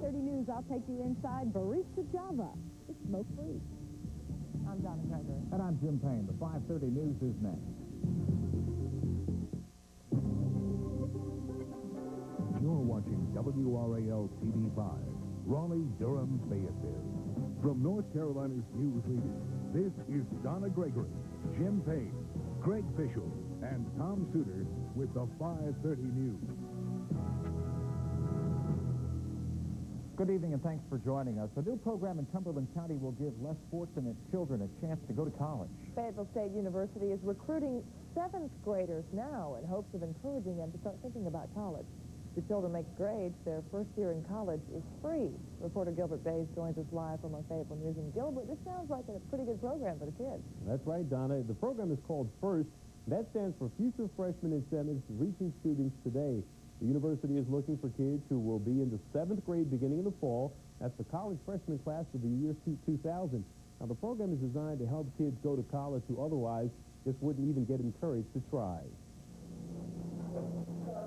5:30 news, I'll take you inside Barista Java. It's smoke-free. I'm Donna Gregory. And I'm Jim Payne. The 5:30 news is next. You're watching WRAL TV5, Raleigh, Durham, Fayetteville. From North Carolina's news leaders, this is Donna Gregory, Jim Payne, Greg Fishel, and Tom Suter with the 5:30 news. Good evening and thanks for joining us. A new program in Cumberland County will give less fortunate children a chance to go to college. Fayetteville State University is recruiting 7th graders now in hopes of encouraging them to start thinking about college. The children make grades. Their first year in college is free. Reporter Gilbert Bays joins us live from our Fayetteville News. And Gilbert, this sounds like a pretty good program for the kids. That's right, Donna. The program is called FIRST. That stands for Future Freshman Incentives Reaching Students Today. The university is looking for kids who will be in the 7th grade beginning in the fall. That's the college freshman class of the year 2000. Now, the program is designed to help kids go to college who otherwise just wouldn't even get encouraged to try.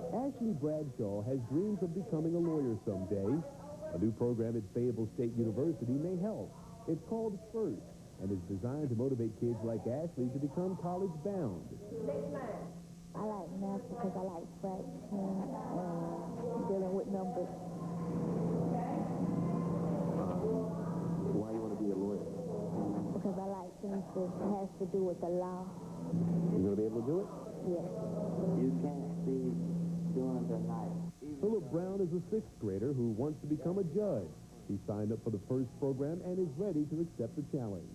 Ashley Bradshaw has dreams of becoming a lawyer someday. A new program at Fayetteville State University may help. It's called FIRST and is designed to motivate kids like Ashley to become college-bound. I like math because I like fraction and dealing with numbers. Why you want to be a lawyer? Because I like things that has to do with the law. You going to be able to do it? Yes. You can't see during the night. Philip Brown is a 6th grader who wants to become a judge. He signed up for the FIRST program and is ready to accept the challenge.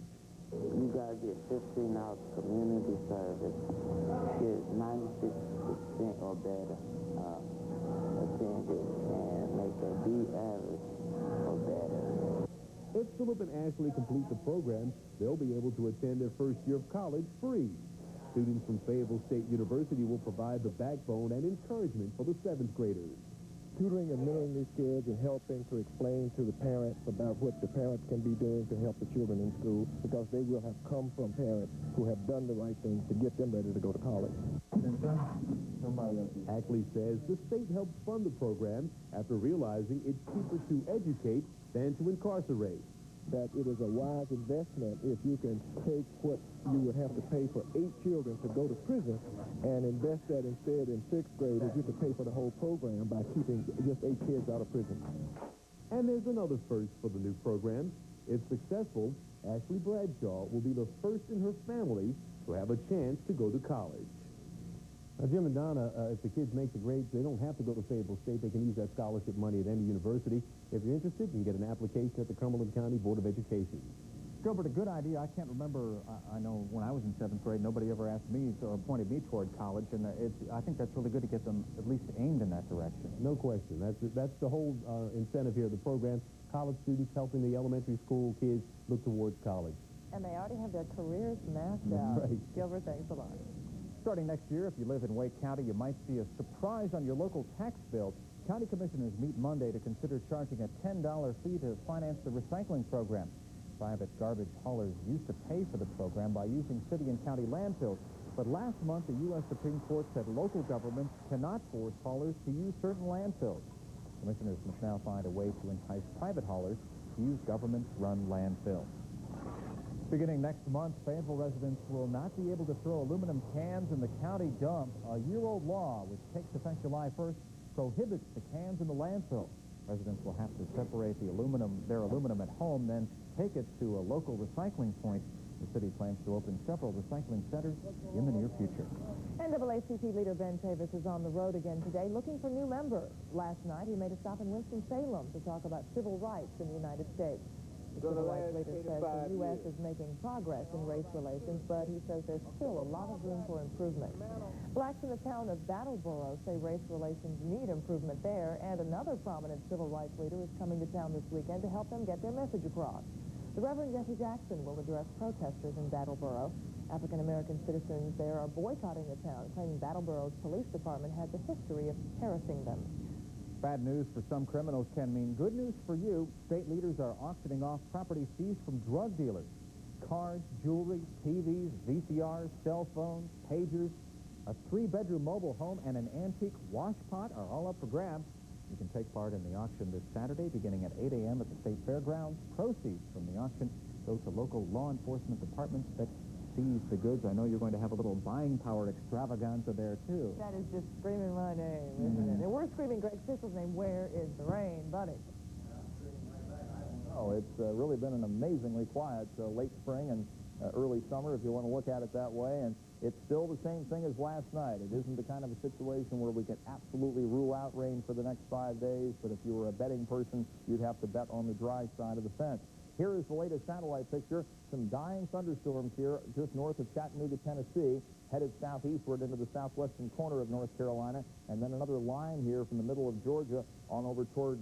You gotta get 15 hours community service, get 96% or better attended, and make a B average or better. If Philip and Ashley complete the program, they'll be able to attend their first year of college free. Students from Fayetteville State University will provide the backbone and encouragement for the 7th graders. Tutoring and mentoring these kids and helping to explain to the parents about what the parents can be doing to help the children in school, because they will have come from parents who have done the right thing to get them ready to go to college. Ashley says the state helps fund the program after realizing it's cheaper to educate than to incarcerate. That it is a wise investment if you can take what you would have to pay for 8 children to go to prison and invest that instead in 6th grade, if you could pay for the whole program by keeping just 8 kids out of prison. And there's another first for the new program. If successful, Ashley Bradshaw will be the first in her family to have a chance to go to college. Now, Jim and Donna, if the kids make the grades, they don't have to go to Fayetteville State. They can use that scholarship money at any university. If you're interested, you can get an application at the Cumberland County Board of Education. Gilbert, a good idea. I can't remember, I know when I was in 7th grade, nobody ever asked me or pointed me toward college, and I think that's really good to get them at least aimed in that direction. No question. That's the whole incentive here of the program. College students helping the elementary school kids look towards college. And they already have their careers mapped out. Right. Gilbert, thanks a lot. Starting next year, if you live in Wake County, you might see a surprise on your local tax bill. County commissioners meet Monday to consider charging a $10 fee to finance the recycling program. Private garbage haulers used to pay for the program by using city and county landfills. But last month, the U.S. Supreme Court said local governments cannot force haulers to use certain landfills. Commissioners must now find a way to entice private haulers to use government-run landfills. Beginning next month, Fayetteville residents will not be able to throw aluminum cans in the county dump. A year-old law, which takes effect July 1st, prohibits the cans in the landfill. Residents will have to separate their aluminum at home, then take it to a local recycling point. The city plans to open several recycling centers in the near future. NAACP leader Ben Tavis is on the road again today looking for new members. Last night, he made a stop in Winston-Salem to talk about civil rights in the United States. The civil rights leader says the U.S. is making progress in race relations, but he says there's still a lot of room for improvement. Blacks in the town of Brattleboro say race relations need improvement there, and another prominent civil rights leader is coming to town this weekend to help them get their message across. The Reverend Jesse Jackson will address protesters in Brattleboro. African-American citizens there are boycotting the town, claiming Brattleboro's police department has a history of harassing them. Bad news for some criminals can mean good news for you. State leaders are auctioning off property seized from drug dealers. Cars, jewelry, TVs, VCRs, cell phones, pagers, a 3-bedroom mobile home, and an antique wash pot are all up for grabs. You can take part in the auction this Saturday beginning at 8 a.m. at the State Fairgrounds. Proceeds from the auction go to local law enforcement departments that seize the goods. I know you're going to have a little buying power extravaganza there, too. That is just screaming my name, isn't it? And we're screaming Greg Sissel's name, Where is the Rain, buddy? Oh, it's really been an amazingly quiet late spring and early summer, if you want to look at it that way, and it's still the same thing as last night. It isn't the kind of a situation where we can absolutely rule out rain for the next 5 days, but if you were a betting person, you'd have to bet on the dry side of the fence. Here is the latest satellite picture. Some dying thunderstorms here just north of Chattanooga, Tennessee, headed southeastward into the southwestern corner of North Carolina, and then another line here from the middle of Georgia on over toward,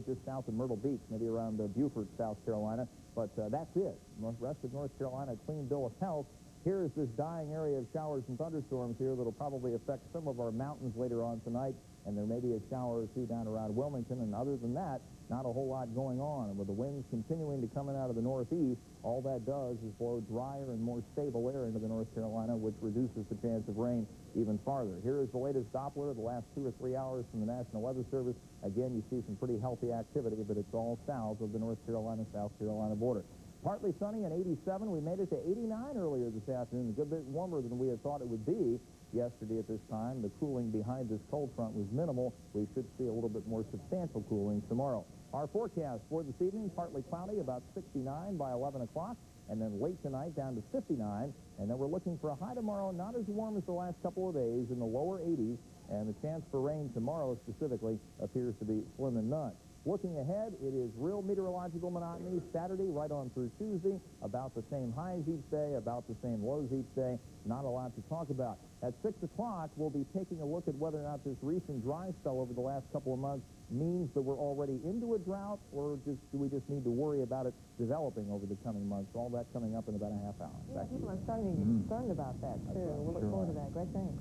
just south of Myrtle Beach, maybe around Beaufort, South Carolina. But that's it. The rest of North Carolina, clean bill of health. Here is this dying area of showers and thunderstorms here that'll probably affect some of our mountains later on tonight, and there may be a shower or two down around Wilmington, and other than that, not a whole lot going on. And with the winds continuing to come in out of the northeast, all that does is blow drier and more stable air into the North Carolina, which reduces the chance of rain even farther. Here is the latest Doppler, the last 2 or 3 hours from the National Weather Service. Again, you see some pretty healthy activity, but it's all south of the North Carolina-South Carolina border. Partly sunny and 87. We made it to 89 earlier this afternoon, a good bit warmer than we had thought it would be yesterday at this time. The cooling behind this cold front was minimal. We should see a little bit more substantial cooling tomorrow. Our forecast for this evening, partly cloudy, about 69 by 11 o'clock, and then late tonight down to 59, and then we're looking for a high tomorrow, not as warm as the last couple of days, in the lower 80s, and the chance for rain tomorrow specifically appears to be slim and none. Looking ahead, it is real meteorological monotony. Saturday right on through Tuesday, about the same highs each day, about the same lows each day. Not a lot to talk about. At 6 o'clock, we'll be taking a look at whether or not this recent dry spell over the last couple of months means that we're already into a drought, or do we just need to worry about it developing over the coming months. All that coming up in about a half hour. Yeah, people are starting to get concerned about that, too. We'll look forward to that. Greg, thanks.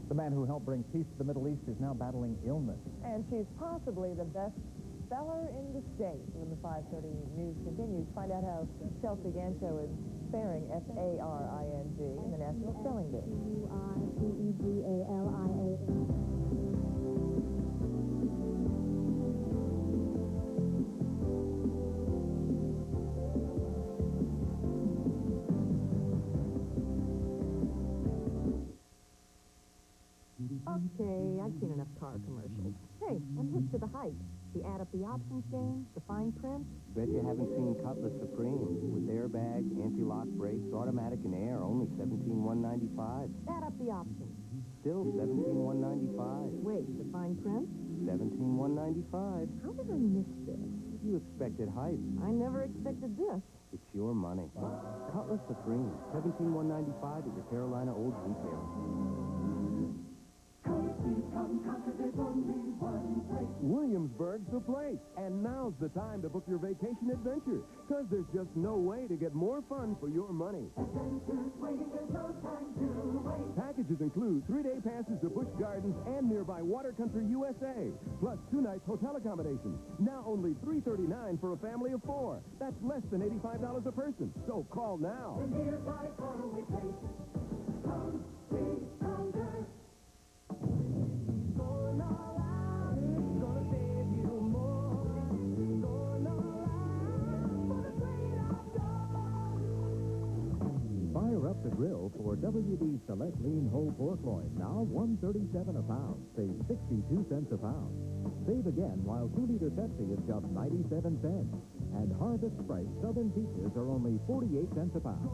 The man who helped bring peace to the Middle East is now battling illness. And she's possibly the best speller in the state. When the 5:30 news continues, find out how Chelsea Gancho is faring, F-A-R-I-N-G, in the National Spelling Bee. U-R-C-E-G-A-L-I-A-N. Okay, I've seen enough car commercials. Hey, I'm hip to the hype. The add up the options game, the fine print. Bet you haven't seen Cutlass Supreme with airbag, anti-lock brakes, automatic and air, only $17,195. Add up the options. Still $17,195. Wait, the fine print? $17,195. How did I miss this? You expected hype. I never expected this. It's your money. Cutlass Supreme, $17,195 at your Carolina Olds retailer. Williamsburg's the place, and now's the time to book your vacation adventure, because there's just no way to get more fun for your money. Packages include 3-day passes to Busch Gardens and nearby Water Country, USA, plus 2 nights hotel accommodations. Now only $339 for a family of 4. That's less than $85 a person. So call now. Fire up the grill for WD Select Lean Whole Pork Loin, now $1.37 a pound. Save 62 cents a pound. Save again while 2-liter Pepsi is just 97 cents. And Harvest Fresh Southern Peaches are only 48 cents a pound.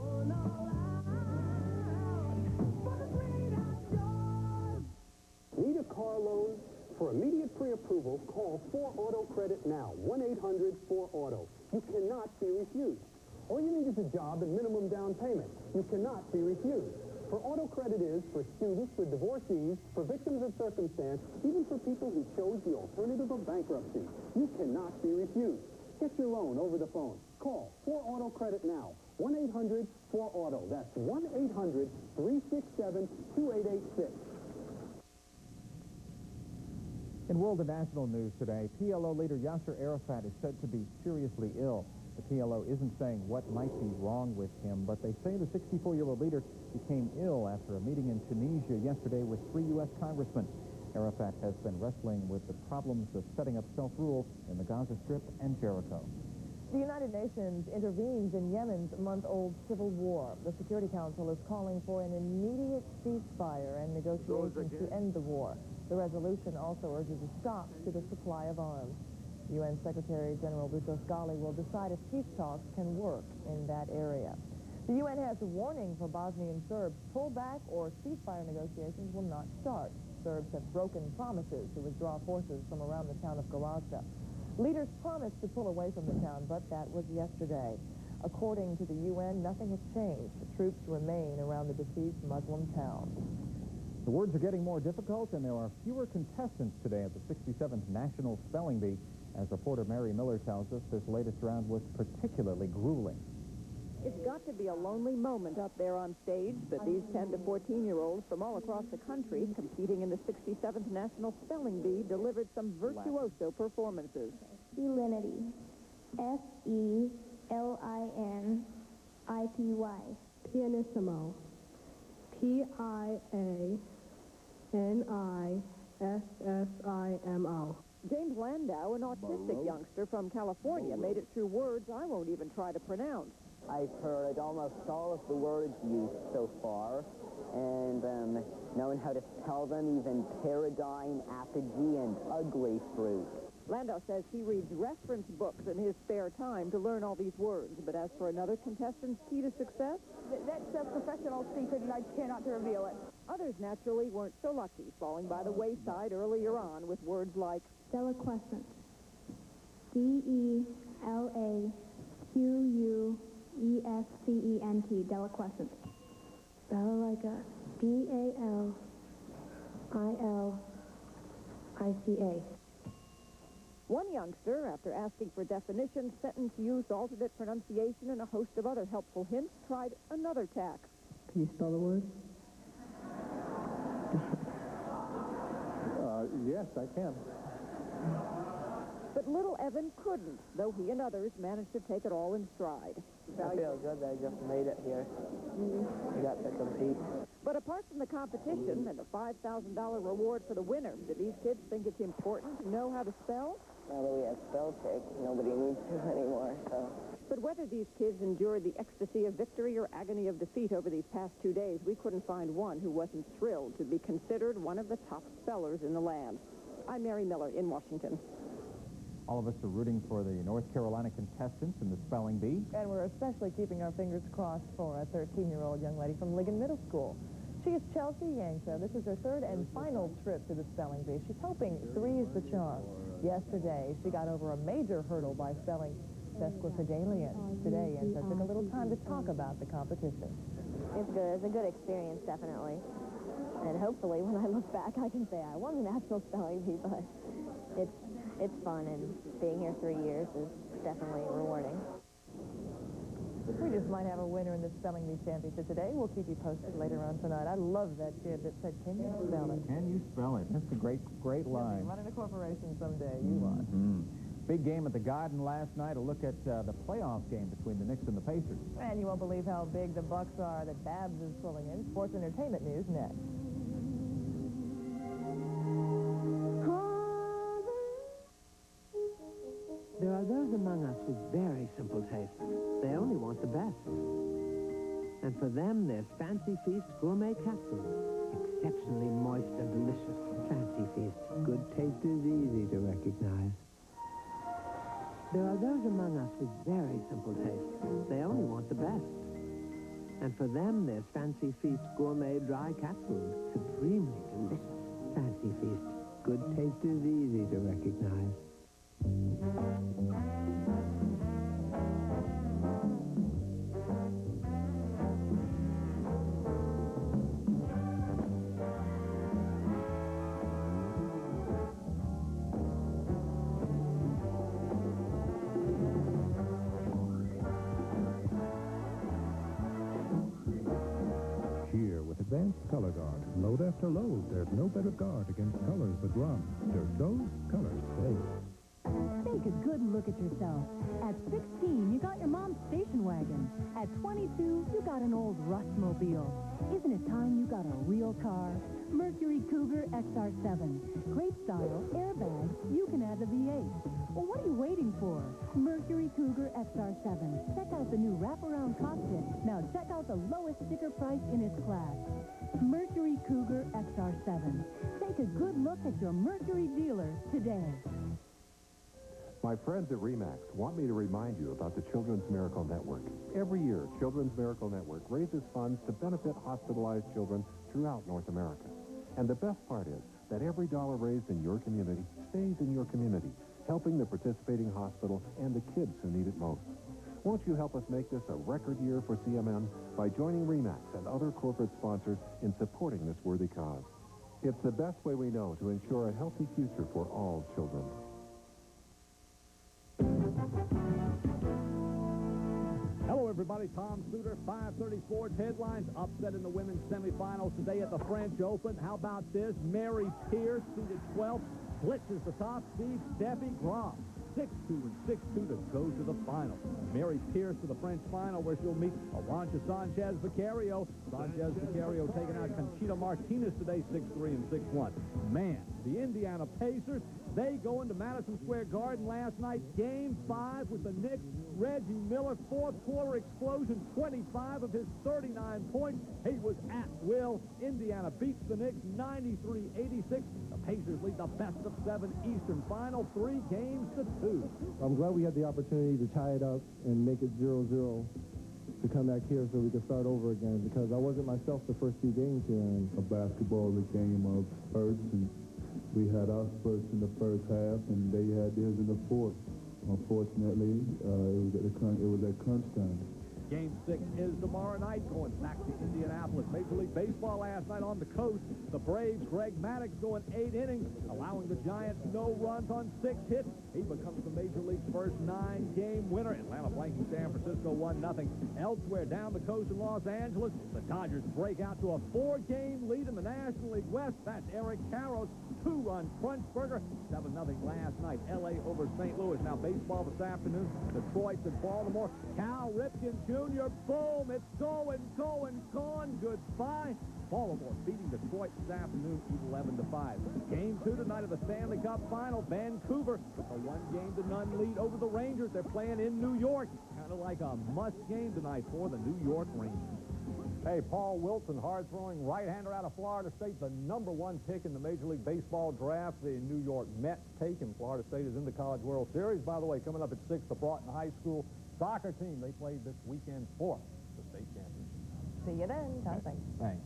Need a car loan? For immediate pre-approval, call 4Auto Credit now, 1-800-4AUTO. You cannot be refused. All you need is a job and minimum down payment. You cannot be refused. For auto credit is for students, for divorcees, for victims of circumstance, even for people who chose the alternative of bankruptcy. You cannot be refused. Get your loan over the phone. Call 4Auto Credit now, 1-800-4AUTO. That's 1-800-367-2886. In world and national news today, PLO leader Yasser Arafat is said to be seriously ill. The PLO isn't saying what might be wrong with him, but they say the 64-year-old leader became ill after a meeting in Tunisia yesterday with 3 U.S. congressmen. Arafat has been wrestling with the problems of setting up self-rule in the Gaza Strip and Jericho. The United Nations intervenes in Yemen's month-old civil war. The Security Council is calling for an immediate ceasefire and negotiations to end the war. The resolution also urges a stop to the supply of arms. UN Secretary General Ghali will decide if peace talks can work in that area. The UN has a warning for Bosnian Serbs. Pull back or ceasefire negotiations will not start. Serbs have broken promises to withdraw forces from around the town of Gorazda. Leaders promised to pull away from the town, but that was yesterday. According to the UN, nothing has changed. The troops remain around the besieged Muslim town. The words are getting more difficult, and there are fewer contestants today at the 67th National Spelling Bee. As reporter Mary Miller tells us, this latest round was particularly grueling. It's got to be a lonely moment up there on stage, but these 10 to 14-year-olds from all across the country competing in the 67th National Spelling Bee delivered some virtuoso performances. Felinity. F-E-L-I-N-I-T-Y. Pianissimo. P-I-A-N-I-S-S-I-M-O. James Landau, an autistic youngster from California, made it through words I won't even try to pronounce. I've heard almost all of the words used so far, and knowing how to spell them, even paradigm, apogee, and ugly fruit. Landau says he reads reference books in his spare time to learn all these words, but as for another contestant's key to success? That's a professional secret, and I care not to reveal it. Others naturally weren't so lucky, falling by the wayside earlier on with words like Deliquescent. D-E-L-A-Q-U-E-S-C-E-N-T. Deliquescent. Spell like a D-A-L-I-L-I-C-A. One youngster, after asking for definitions, sentence use, alternate pronunciation, and a host of other helpful hints, tried another tack. Can you spell the word? Yes, I can. But little Evan couldn't, though he and others managed to take it all in stride. I feel good that I just made it here. I got to compete. But apart from the competition and the $5,000 reward for the winner, do these kids think it's important to know how to spell? Now that we have spell check, nobody needs to anymore, so... But whether these kids endured the ecstasy of victory or agony of defeat over these past 2 days, we couldn't find one who wasn't thrilled to be considered one of the top spellers in the land. I'm Mary Miller in Washington. All of us are rooting for the North Carolina contestants in the spelling bee. And we're especially keeping our fingers crossed for a 13-year-old young lady from Ligon Middle School. She is Chelsea Yankso. This is her third and final trip to the spelling bee. She's hoping 3 is the charm. Yesterday, she got over a major hurdle by spelling sesquipedalian. Today, Yankso took a little time to talk about the competition. It's good. It's a good experience, definitely. And hopefully, when I look back, I can say I won the National Spelling Bee, but it's fun, and being here 3 years is definitely rewarding. We just might have a winner in the Spelling Bee Championship today. We'll keep you posted later on tonight. I love that kid that said, "Can you spell it?" Can you spell it? That's a great line. Running a corporation someday, you are. Big game at the Garden last night. A look at the playoff game between the Knicks and the Pacers. And you won't believe how big the Bucks are that Babs is pulling in. Sports entertainment news next. There are those among us with very simple tastes. They only want the best. And for them, there's Fancy Feast Gourmet Cat Food. Exceptionally moist and delicious. Fancy Feast. Good taste is easy to recognize. There are those among us with very simple tastes. They only want the best. And for them, there's Fancy Feast Gourmet Dry Cat Food. Supremely delicious. Fancy Feast. Good taste is easy to recognize. Here with Advanced Color Guard. Load after load, there's no better guard against colors that run. Dirt goes, colors stay. Take a good look at yourself. At 16, you got your mom's station wagon. At 22, you got an old Rustmobile. Isn't it time you got a real car? Mercury Cougar XR7. Great style, airbag, you can add the V8. Well, what are you waiting for? Mercury Cougar XR7. Check out the new wraparound cockpit. Now check out the lowest sticker price in its class. Mercury Cougar XR7. Take a good look at your Mercury dealer today. My friends at RE/MAX want me to remind you about the Children's Miracle Network. Every year, Children's Miracle Network raises funds to benefit hospitalized children throughout North America. And the best part is that every dollar raised in your community stays in your community, helping the participating hospital and the kids who need it most. Won't you help us make this a record year for CMN by joining RE/MAX and other corporate sponsors in supporting this worthy cause? It's the best way we know to ensure a healthy future for all children. Hello, everybody. Tom Suter, 530 Sports Headlines. Upset in the women's semifinals today at the French Open. How about this? Mary Pierce, seeded 12th, blitzes the top seed, Steffi Graf. 6-2 and 6-2 to go to the final. Mary Pierce to the French final, where she'll meet Arantxa Sanchez Vicario. Sanchez Vicario taking out Conchita Martinez today, 6-3 and 6-1. Man, the Indiana Pacers, they go into Madison Square Garden last night. Game 5 with the Knicks. Reggie Miller, fourth quarter explosion, 25 of his 39 points. He was at will. Indiana beats the Knicks 93-86. The Pacers lead the best-of-7 Eastern final, 3 games to 2. I'm glad we had the opportunity to tie it up and make it 0-0 to come back here so we could start over again, because I wasn't myself the first 2 games here. And a basketball game of spurts, and we had our spurts in the first half, and they had theirs in the fourth. Unfortunately, it was at crunch time. Game 6 is tomorrow night, going back to Indianapolis. Major League Baseball last night on the coast. The Braves, Greg Maddux going 8 innings, allowing the Giants no runs on 6 hits. He becomes the Major League's first 9-game winner. Atlanta blanking San Francisco 1-0. Elsewhere down the coast in Los Angeles, the Dodgers break out to a 4-game lead in the National League West. That's Eric Karros' 2-run crunchburger. 7-0 last night. L.A. over St. Louis. Now baseball this afternoon. Detroit's at Baltimore. Cal Ripken Jr., boom, it's going, gone, goodbye. Baltimore beating Detroit this afternoon, 11-5. Game 2 tonight of the Stanley Cup Final. Vancouver with a 1-0-0 lead over the Rangers. They're playing in New York. Kind of like a must game tonight for the New York Rangers. Hey, Paul Wilson, hard-throwing right-hander out of Florida State, the #1 pick in the Major League Baseball draft. The New York Mets take him. Florida State is in the College World Series. By the way, coming up at 6, the Broughton High School soccer team. They played this weekend for the state championship. See you then. Tom, thanks. Thanks.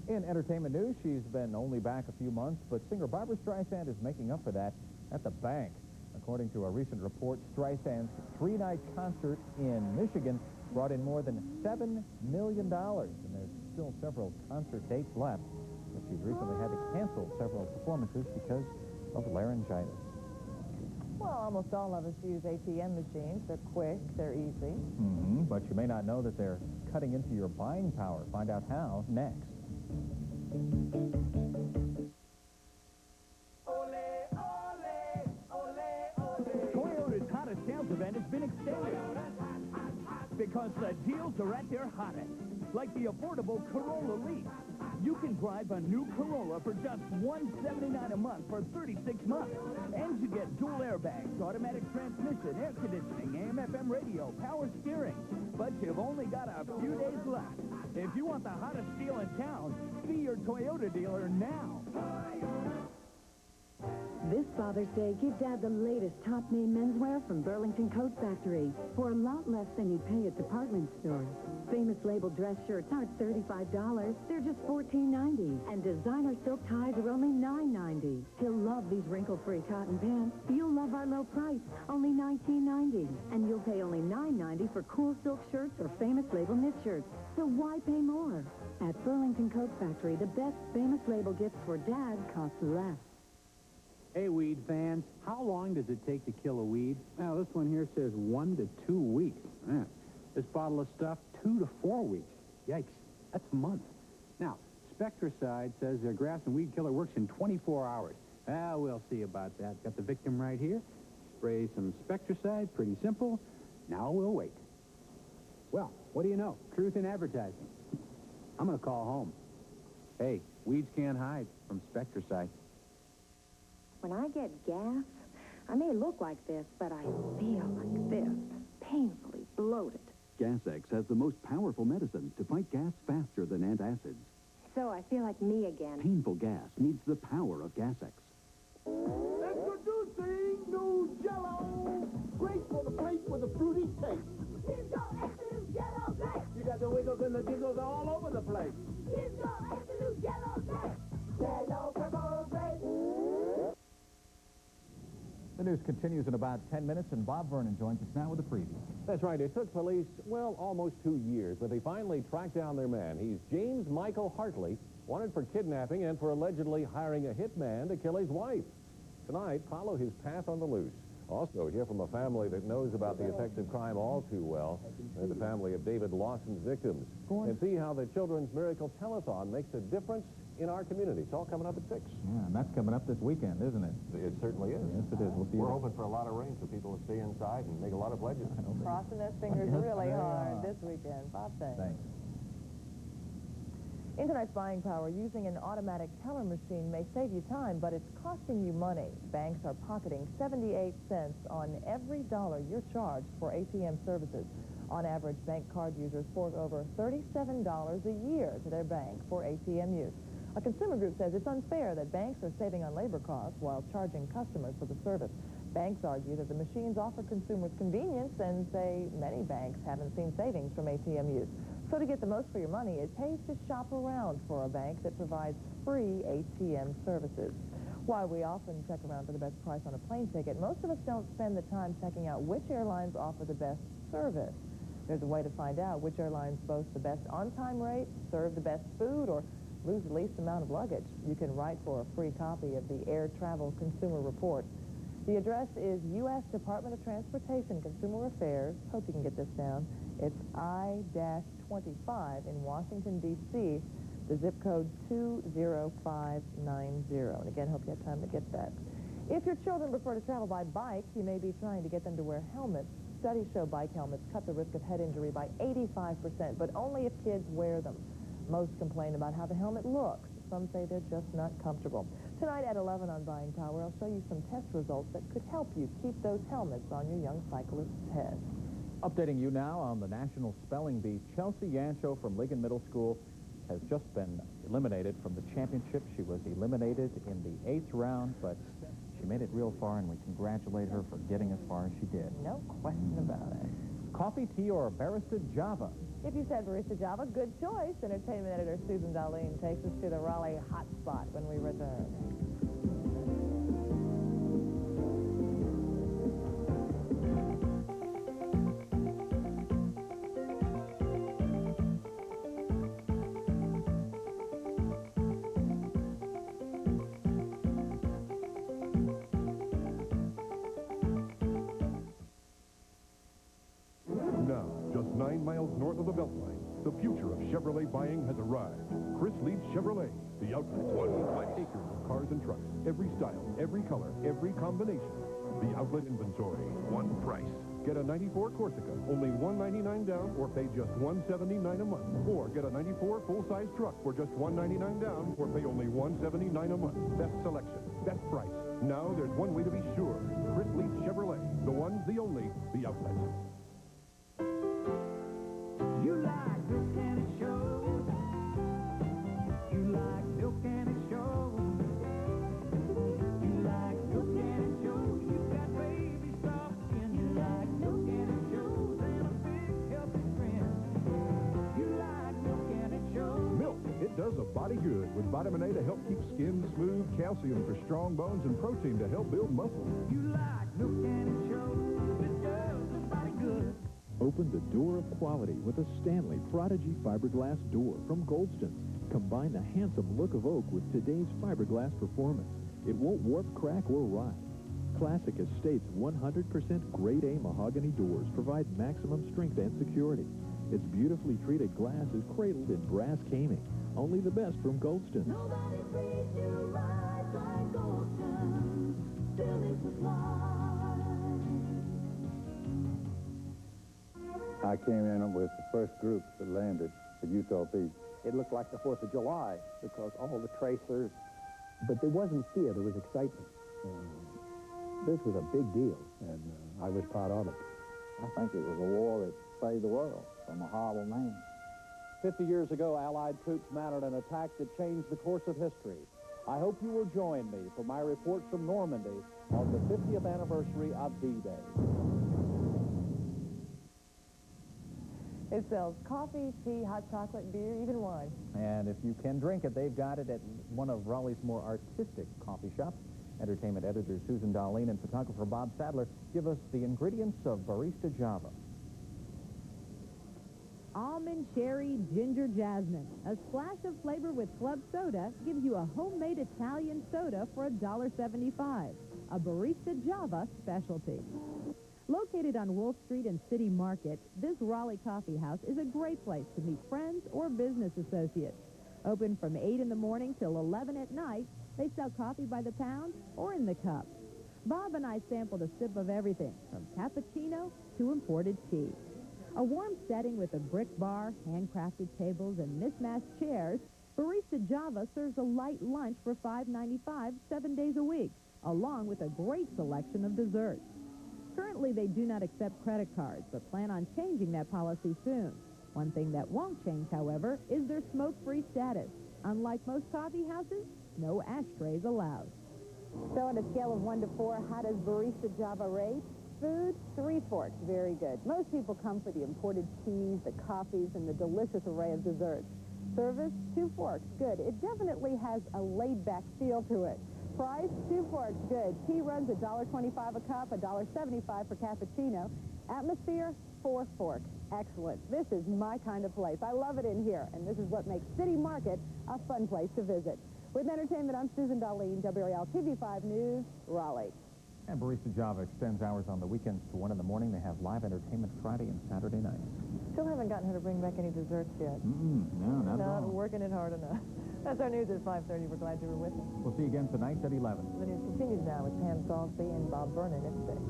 In entertainment news, she's been only back a few months, but singer Barbra Streisand is making up for that at the bank. According to a recent report, Streisand's 3-night concert in Michigan brought in more than $7 million, and there's still several concert dates left, but she's recently had to cancel several performances because of laryngitis. Well, almost all of us use ATM machines. They're quick, they're easy. But you may not know that they're cutting into your buying power. Find out how next. Toyota's hottest sales event has been extended because the deals are at their hottest, like the affordable Corolla lease. You can drive a new Corolla for just $179 a month for 36 months. And you get dual airbags, automatic transmission, air conditioning, AM/FM radio, power steering. But you've only got a few days left. If you want the hottest deal in town, see your Toyota dealer now. This Father's Day, give Dad the latest top-name menswear from Burlington Coat Factory for a lot less than you'd pay at department stores. Famous label dress shirts aren't $35. They're just $14.90. And designer silk ties are only $9.90. He'll love these wrinkle-free cotton pants. You'll love our low price, only $19.90. And you'll pay only $9.90 for cool silk shirts or famous label knit shirts. So why pay more? At Burlington Coat Factory, the best famous label gifts for Dad cost less. Hey, weed fans, how long does it take to kill a weed? Well, this one here says 1 to 2 weeks. Man, this bottle of stuff, 2 to 4 weeks. Yikes, that's a month. Now, Spectracide says their grass and weed killer works in 24 hours. Ah, we'll see about that. Got the victim right here. spray some Spectracide, pretty simple. Now we'll wait. Well, what do you know? Truth in advertising. I'm going to call home. Hey, weeds can't hide from Spectracide. When I get gas, I may look like this, but I feel like this, painfully bloated. Gas-X has the most powerful medicine to fight gas faster than antacids. So I feel like me again. Painful gas needs the power of Gas-X. Introducing new Jell-O. Great for the plate with a fruity taste. Here's your absolute Jell-O great. You got the wiggles and the jiggles all over the place. Here's your absolute Jell-O great. Jell-O purple great. The news continues in about 10 minutes, and Bob Vernon joins us now with a preview. That's right. It took police, well, almost 2 years, but they finally tracked down their man. He's James Michael Hartley, wanted for kidnapping and for allegedly hiring a hitman to kill his wife. Tonight, follow his path on the loose. Also, hear from a family that knows about the effects of crime all too well. They're the family of David Lawson's victims. And see how the Children's Miracle Telethon makes a difference in our community. It's all coming up at 6. Yeah, and that's coming up this weekend, isn't it? It certainly is. Yes, it is. We'll see We're hoping for a lot of rain so people will stay inside and make a lot of pledges. Crossing their fingers really hard this weekend. Bob, thanks. In tonight's Buying Power, using an automatic teller machine may save you time, but it's costing you money. Banks are pocketing 78 cents on every dollar you're charged for ATM services. On average, bank card users fork over $37 a year to their bank for ATM use. A consumer group says it's unfair that banks are saving on labor costs while charging customers for the service. Banks argue that the machines offer consumers convenience and say many banks haven't seen savings from ATM use. So to get the most for your money, it pays to shop around for a bank that provides free ATM services. While we often check around for the best price on a plane ticket, most of us don't spend the time checking out which airlines offer the best service. There's a way to find out which airlines boast the best on-time rate, serve the best food, or lose the least amount of luggage. You can write for a free copy of the Air Travel Consumer Report. The address is U.S. Department of Transportation, Consumer Affairs. Hope you can get this down. It's I-25 in Washington, D.C., the zip code 20590. And again, hope you have time to get that. If your children prefer to travel by bike, you may be trying to get them to wear helmets. Studies show bike helmets cut the risk of head injury by 85%, but only if kids wear them. Most complain about how the helmet looks. Some say they're just not comfortable. Tonight at 11 on Buying Power, I'll show you some test results that could help you keep those helmets on your young cyclist's head. Updating you now on the National Spelling Bee, Chelsea Yancho from Ligon Middle School has just been eliminated from the championship. She was eliminated in the 8th round, but she made it real far, and we congratulate her for getting as far as she did. No question about it. Coffee, tea, or barista Java? If you said barista Java, good choice. Entertainment editor Susan Darlene takes us to the Raleigh hotspot when we return. Now, just 9 miles north of the Beltline, the future of Chevrolet buying has arrived. Chris leads Chevrolet, the outlet. 1 acres of cars and trucks, every style, every color, every combination. The outlet inventory, one price. Get a 94 Corsica, only $199 down, or pay just $179 a month. Or get a 94 full-size truck for just $199 down, or pay only $179 a month. Best selection, best price. Now there's one way to be sure. Chris leads Chevrolet, the one, the only, the outlet. You like milk and it shows. You like milk and it shows. You like milk and it shows. You got baby soft skin. You like milk and it shows. And a big healthy friend. You like milk and it shows. Milk, it does a body good with vitamin A to help keep skin smooth, calcium for strong bones, and protein to help build muscle. You like milk and it shows. It does a body good. Open the door of quality with a Stanley Prodigy fiberglass door from Goldston's. Combine the handsome look of oak with today's fiberglass performance. It won't warp, crack, or rot. Classic Estates 100% grade A mahogany doors provide maximum strength and security. Its beautifully treated glass is cradled in brass caning. Only the best from Goldston's. Nobody treats you right like Goldston. Building supply. I came in with the first group that landed at Utah Beach. It looked like the 4th of July because all the tracers, but there wasn't fear, there was excitement. This was a big deal, and I was part of it. I think it was a war that saved the world from a horrible man. 50 years ago, Allied troops mounted an attack that changed the course of history. I hope you will join me for my reports from Normandy on the 50th anniversary of D-Day. It sells coffee, tea, hot chocolate, beer, even wine. And if you can drink it, they've got it at one of Raleigh's more artistic coffee shops. Entertainment editor Susan Darlene and photographer Bob Sadler give us the ingredients of Barista Java. Almond, cherry, ginger, jasmine. A splash of flavor with club soda gives you a homemade Italian soda for $1.75. A Barista Java specialty. Located on Wolf Street and City Market, this Raleigh coffee house is a great place to meet friends or business associates. Open from 8 in the morning till 11 at night, they sell coffee by the pound or in the cup. Bob and I sampled a sip of everything, from cappuccino to imported tea. A warm setting with a brick bar, handcrafted tables, and mismatched chairs, Barista Java serves a light lunch for $5.95 7 days a week, along with a great selection of desserts. Currently, they do not accept credit cards, but plan on changing that policy soon. One thing that won't change, however, is their smoke-free status. Unlike most coffee houses, no ashtrays allowed. So on a scale of 1 to 4, how does Barista Java rate? Food, 3 forks, very good. Most people come for the imported teas, the coffees, and the delicious array of desserts. Service, 2 forks, good. It definitely has a laid-back feel to it. Price, 2 forks, good. Tea runs $1.25 a cup, $1.75 for cappuccino. Atmosphere, 4 forks. Excellent. This is my kind of place. I love it in here, and this is what makes City Market a fun place to visit. With entertainment, I'm Susan Darlene, WRAL TV5 News, Raleigh. And Barista Java extends hours on the weekends to 1 in the morning. They have live entertainment Friday and Saturday nights. Still haven't gotten her to bring back any desserts yet. No, not at all. Working it hard enough. That's our news at 5:30. We're glad you were with us. We'll see you again tonight at 11. The news continues now with Pam Salsby and Bob Vernon at 6.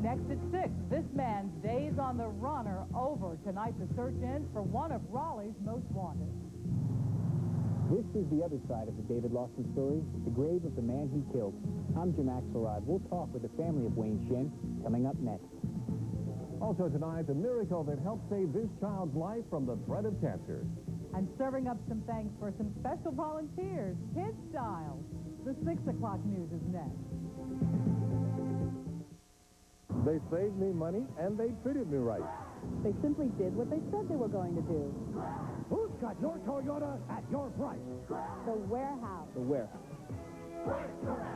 Next at 6, this man's days on the run are over. Tonight, the search ends for one of Raleigh's most wanted. This is the other side of the David Lawson story, the grave of the man he killed. I'm Jim Axelrod. We'll talk with the family of Wayne Shin coming up next. Also tonight, a miracle that helped save this child's life from the threat of cancer. And serving up some thanks for some special volunteers, kid style. The 6 o'clock news is next. They saved me money, and they treated me right. They simply did what they said they were going to do. Who's got your Toyota at your price? The Warehouse. The Warehouse.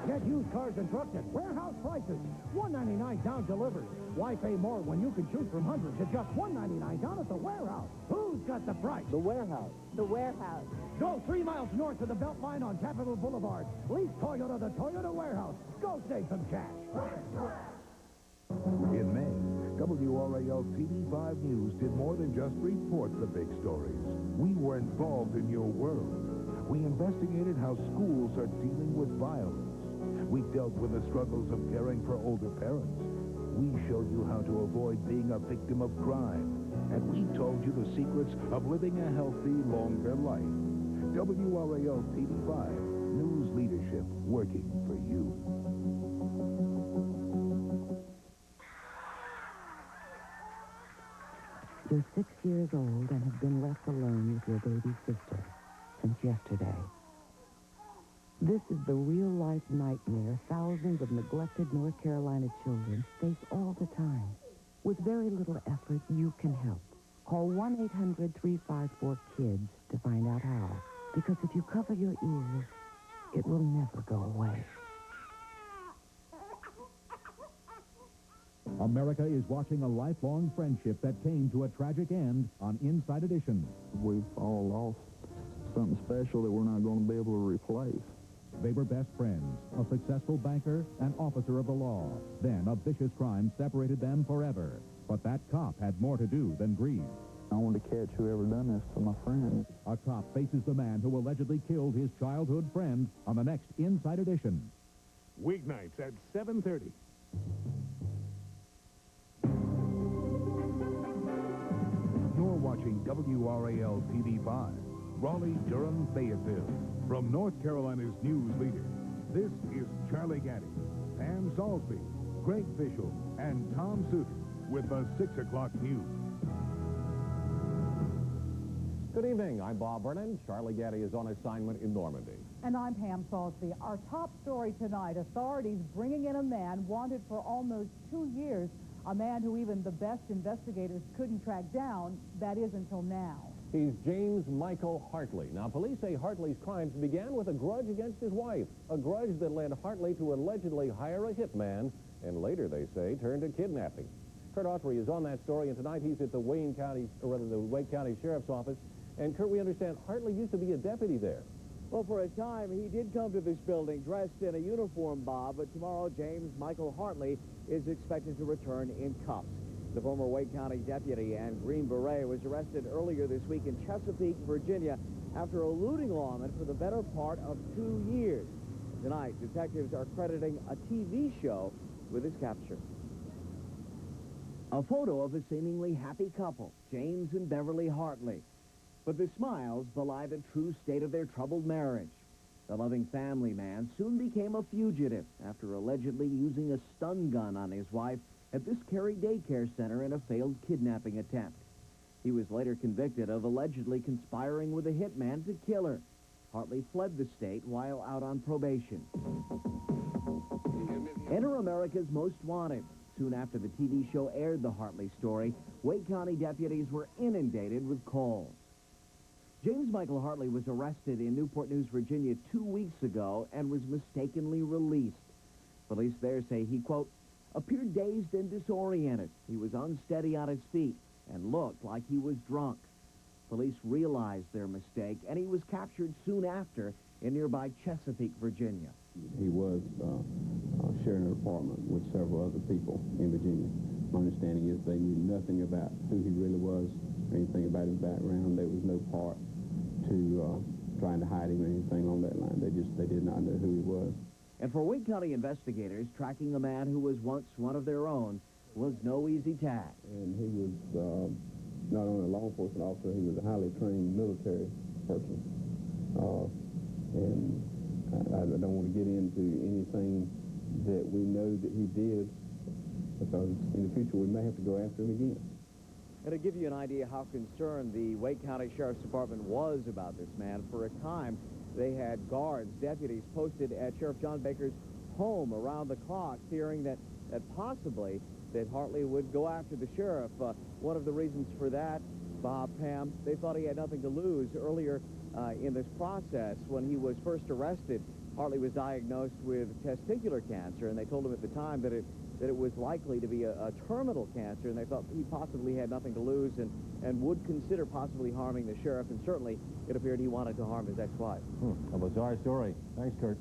Get used cars and trucks at warehouse prices. $199 down delivered. Why pay more when you can choose from hundreds at just $199 down at the Warehouse? Who's got the price? The Warehouse. The Warehouse. Go 3 miles north of the Beltline on Capitol Boulevard. Lease Toyota the Toyota Warehouse. Go save some cash. In May, WRAL TV5 News did more than just report the big stories. We were involved in your world. We investigated how schools are dealing with violence. We dealt with the struggles of caring for older parents. We showed you how to avoid being a victim of crime. And we told you the secrets of living a healthy, longer life. WRAL TV5, news leadership working for you. You're 6 years old and have been left alone with your baby sister since yesterday. This is the real-life nightmare thousands of neglected North Carolina children face all the time. With very little effort, you can help. Call 1-800-354-KIDS to find out how. Because if you cover your ears, it will never go away. America is watching a lifelong friendship that came to a tragic end on Inside Edition. We've all lost something special that we're not going to be able to replace. They were best friends, a successful banker, an officer of the law. Then a vicious crime separated them forever. But that cop had more to do than grieve. I want to catch whoever done this to my friend. A cop faces the man who allegedly killed his childhood friend on the next Inside Edition. Weeknights at 7:30. You're watching WRAL TV5, Raleigh, Durham, Fayetteville. From North Carolina's news leader, this is Charlie Gaddy, Pam Salisbury, Greg Fishel, and Tom Suter with the 6 o'clock news. Good evening. I'm Bob Brennan. Charlie Gaddy is on assignment in Normandy. And I'm Pam Salisbury. Our top story tonight, authorities bringing in a man wanted for almost 2 years, a man who even the best investigators couldn't track down, that is until now. He's James Michael Hartley. Now, police say Hartley's crimes began with a grudge against his wife, a grudge that led Hartley to allegedly hire a hitman, and later, they say, turned to kidnapping. Kurt Autry is on that story, and tonight he's at the Wake County Sheriff's Office. And, Kurt, we understand Hartley used to be a deputy there. Well, for a time, he did come to this building dressed in a uniform, Bob, but tomorrow, James Michael Hartley is expected to return in cuffs. The former Wake County deputy and Green Beret was arrested earlier this week in Chesapeake, Virginia, after eluding lawmen for the better part of 2 years. Tonight, detectives are crediting a TV show with his capture. A photo of a seemingly happy couple, James and Beverly Hartley. But the smiles belie the true state of their troubled marriage. The loving family man soon became a fugitive after allegedly using a stun gun on his wife at this Cary daycare center in a failed kidnapping attempt. He was later convicted of allegedly conspiring with a hitman to kill her. Hartley fled the state while out on probation. Enter America's Most Wanted. Soon after the TV show aired the Hartley story, Wake County deputies were inundated with calls. James Michael Hartley was arrested in Newport News, Virginia 2 weeks ago and was mistakenly released. Police there say he, quote, appeared dazed and disoriented. He was unsteady on his feet and looked like he was drunk. Police realized their mistake, and he was captured soon after in nearby Chesapeake, Virginia. He was sharing an apartment with several other people in Virginia. My understanding is they knew nothing about who he really was or anything about his background. There was no part to trying to hide him or anything on that line. They did not know who he was. And for Wake County investigators, tracking a man who was once one of their own was no easy task. And he was not only a law enforcement officer, he was a highly trained military person. And I don't want to get into anything that we know that he did, because in the future we may have to go after him again. And to give you an idea how concerned the Wake County Sheriff's Department was about this man, for a time they had guards, deputies posted at Sheriff John Baker's home around the clock, fearing that possibly that Hartley would go after the sheriff. One of the reasons for that, Bob, Pam, they thought he had nothing to lose. Earlier in this process, when he was first arrested, Hartley was diagnosed with testicular cancer, and they told him at the time that it was likely to be a terminal cancer, and they thought he possibly had nothing to lose and would consider possibly harming the sheriff, and certainly it appeared he wanted to harm his ex-wife. A bizarre story. Thanks, Kurt.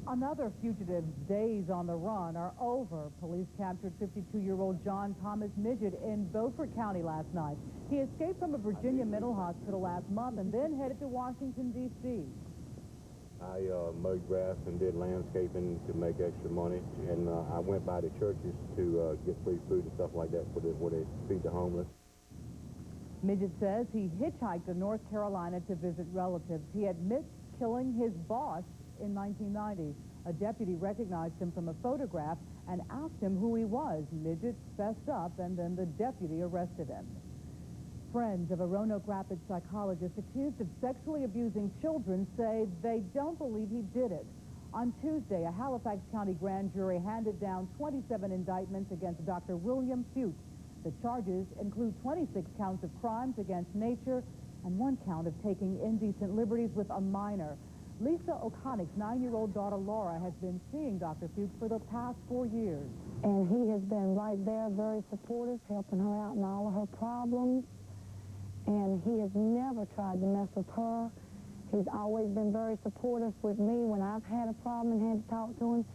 Another fugitive's days on the run are over. Police captured 52-year-old John Thomas Midget in Beaufort County last night. He escaped from a Virginia mental hospital last month and then headed to Washington, D.C. I mowed grass and did landscaping to make extra money, and I went by the churches to get free food and stuff like that where they feed the homeless. Midget says he hitchhiked to North Carolina to visit relatives. He admits killing his boss in 1990. A deputy recognized him from a photograph and asked him who he was. Midget fessed up, and then the deputy arrested him. Friends of a Roanoke Rapids psychologist accused of sexually abusing children say they don't believe he did it. On Tuesday, a Halifax County grand jury handed down 27 indictments against Dr. William Fuchs. The charges include 26 counts of crimes against nature and 1 count of taking indecent liberties with a minor. Lisa O'Connick's 9-year-old daughter Laura has been seeing Dr. Fuchs for the past 4 years. And he has been right there, very supportive, helping her out in all of her problems. And he has never tried to mess with her. He's always been very supportive with me when I've had a problem and had to talk to him.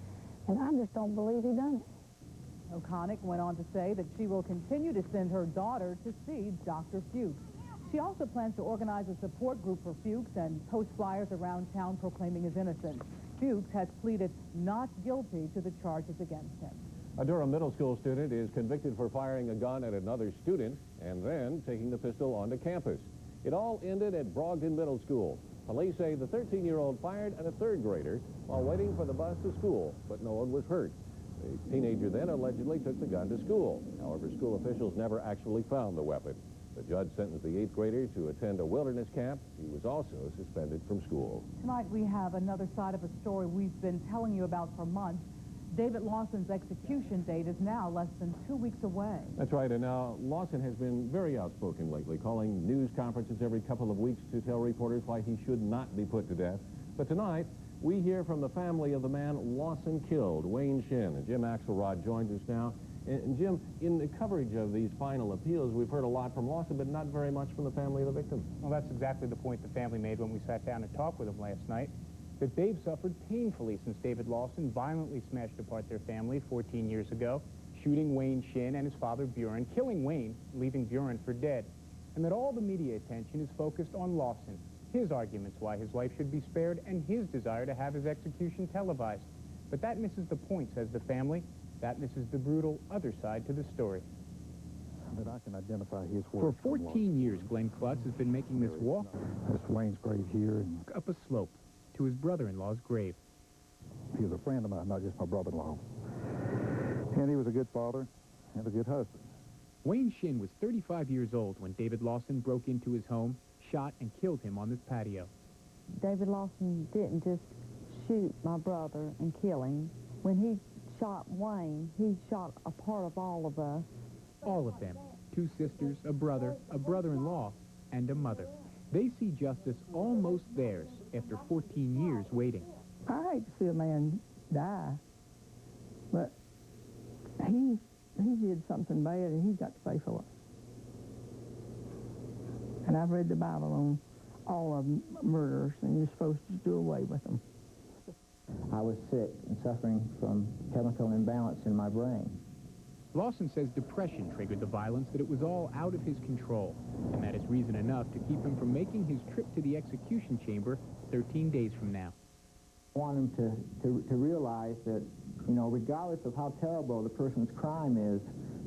And I just don't believe he done it. O'Connick went on to say that she will continue to send her daughter to see Dr. Fuchs. She also plans to organize a support group for Fuchs and post flyers around town proclaiming his innocence. Fuchs has pleaded not guilty to the charges against him. A Durham middle school student is convicted for firing a gun at another student and then taking the pistol onto campus. It all ended at Brogden Middle School. Police say the 13-year-old fired at a third grader while waiting for the bus to school, but no one was hurt. The teenager then allegedly took the gun to school. However, school officials never actually found the weapon. The judge sentenced the 8th grader to attend a wilderness camp. He was also suspended from school. Tonight we have another side of a story we've been telling you about for months. David Lawson's execution date is now less than 2 weeks away. That's right, and now Lawson has been very outspoken lately, calling news conferences every couple of weeks to tell reporters why he should not be put to death. But tonight, we hear from the family of the man Lawson killed, Wayne Shin. And Jim Axelrod joins us now. And Jim, in the coverage of these final appeals, we've heard a lot from Lawson, but not very much from the family of the victim. Well, that's exactly the point the family made when we sat down and talked with them last night, that they've suffered painfully since David Lawson violently smashed apart their family 14 years ago, shooting Wayne Shin and his father Buren, killing Wayne, leaving Buren for dead, and that all the media attention is focused on Lawson, his arguments why his life should be spared, and his desire to have his execution televised. But that misses the point, says the family. That misses the brutal other side to the story. That I can identify his For work. 14 years, Glenn Klutz has been making this walk That's Wayne's grave here, and up a slope to his brother-in-law's grave. he was a friend of mine, not just my brother-in-law. And he was a good father and a good husband. Wayne Shin was 35 years old when David Lawson broke into his home, shot, and killed him on this patio. David Lawson didn't just shoot my brother and kill him. When he shot Wayne, he shot a part of all of us. All of them. 2 sisters, a brother-in-law, and a mother. They see justice almost theirs after 14 years waiting. I hate to see a man die, but he did something bad and he's got to pay for it. And I've read the Bible on all of murderers, and you're supposed to do away with them. I was sick and suffering from chemical imbalance in my brain. Lawson says depression triggered the violence, that it was all out of his control, and that is reason enough to keep him from making his trip to the execution chamber 13 days from now. I want him to realize that, you know, regardless of how terrible the person's crime is,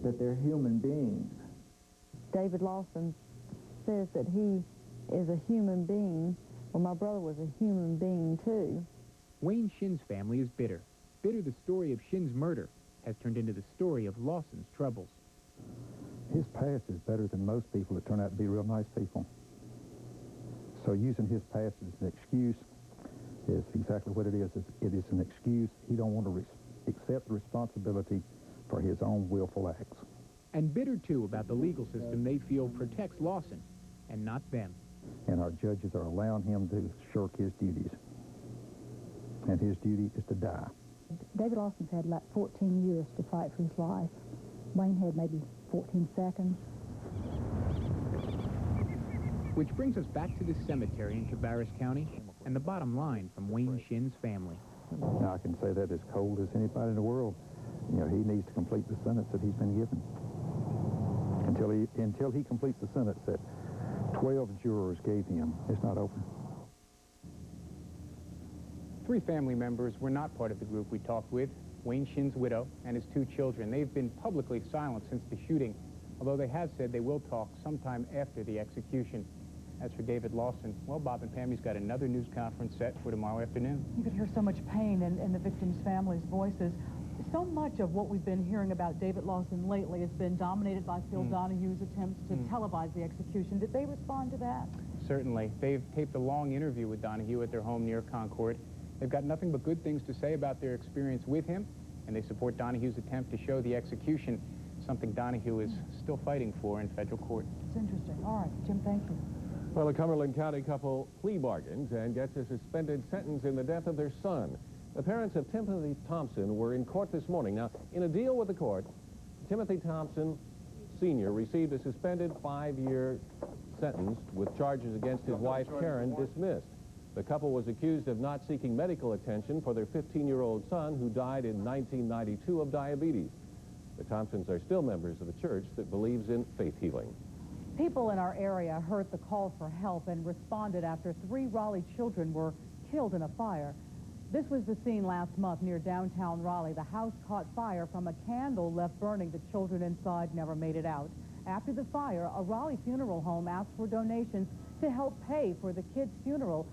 that they're human beings. David Lawson says that he is a human being. Well, my brother was a human being, too. Wayne Shin's family is bitter. Bitter the story of Shin's murder has turned into the story of Lawson's troubles. His past is better than most people that turn out to be real nice people. So using his past as an excuse is exactly what it is. It is an excuse. He don't want to accept the responsibility for his own willful acts. And bitter, too, about the legal system they feel protects Lawson and not them. And our judges are allowing him to shirk his duties. And his duty is to die. David Lawson's had like 14 years to fight for his life. Wayne had maybe 14 seconds. Which brings us back to the cemetery in Cabarrus County and the bottom line from Wayne Shin's family. Now, I can say that as cold as anybody in the world. You know, he needs to complete the sentence that he's been given. Until he completes the sentence that 12 jurors gave him, it's not over. 3 family members were not part of the group we talked with. Wayne Shin's widow and his 2 children. They've been publicly silent since the shooting, although they have said they will talk sometime after the execution. As for David Lawson, well, Bob and Pammy's got another news conference set for tomorrow afternoon. You could hear so much pain in the victims' families' voices. So much of what we've been hearing about David Lawson lately has been dominated by Phil Donahue's attempts to televise the execution. Did they respond to that? Certainly. They've taped a long interview with Donahue at their home near Concord. They've got nothing but good things to say about their experience with him, and they support Donahue's attempt to show the execution, something Donahue is still fighting for in federal court. It's interesting. All right, Jim, thank you. Well, a Cumberland County couple plea bargains and gets a suspended sentence in the death of their son. The parents of Timothy Thompson were in court this morning. Now, in a deal with the court, Timothy Thompson Sr. received a suspended 5-year sentence with charges against his wife, Karen, dismissed. The couple was accused of not seeking medical attention for their 15-year-old son who died in 1992 of diabetes. The Thompsons are still members of a church that believes in faith healing. People in our area heard the call for help and responded after 3 Raleigh children were killed in a fire. This was the scene last month near downtown Raleigh. The house caught fire from a candle left burning. The children inside never made it out. After the fire, a Raleigh funeral home asked for donations to help pay for the kids' funeral.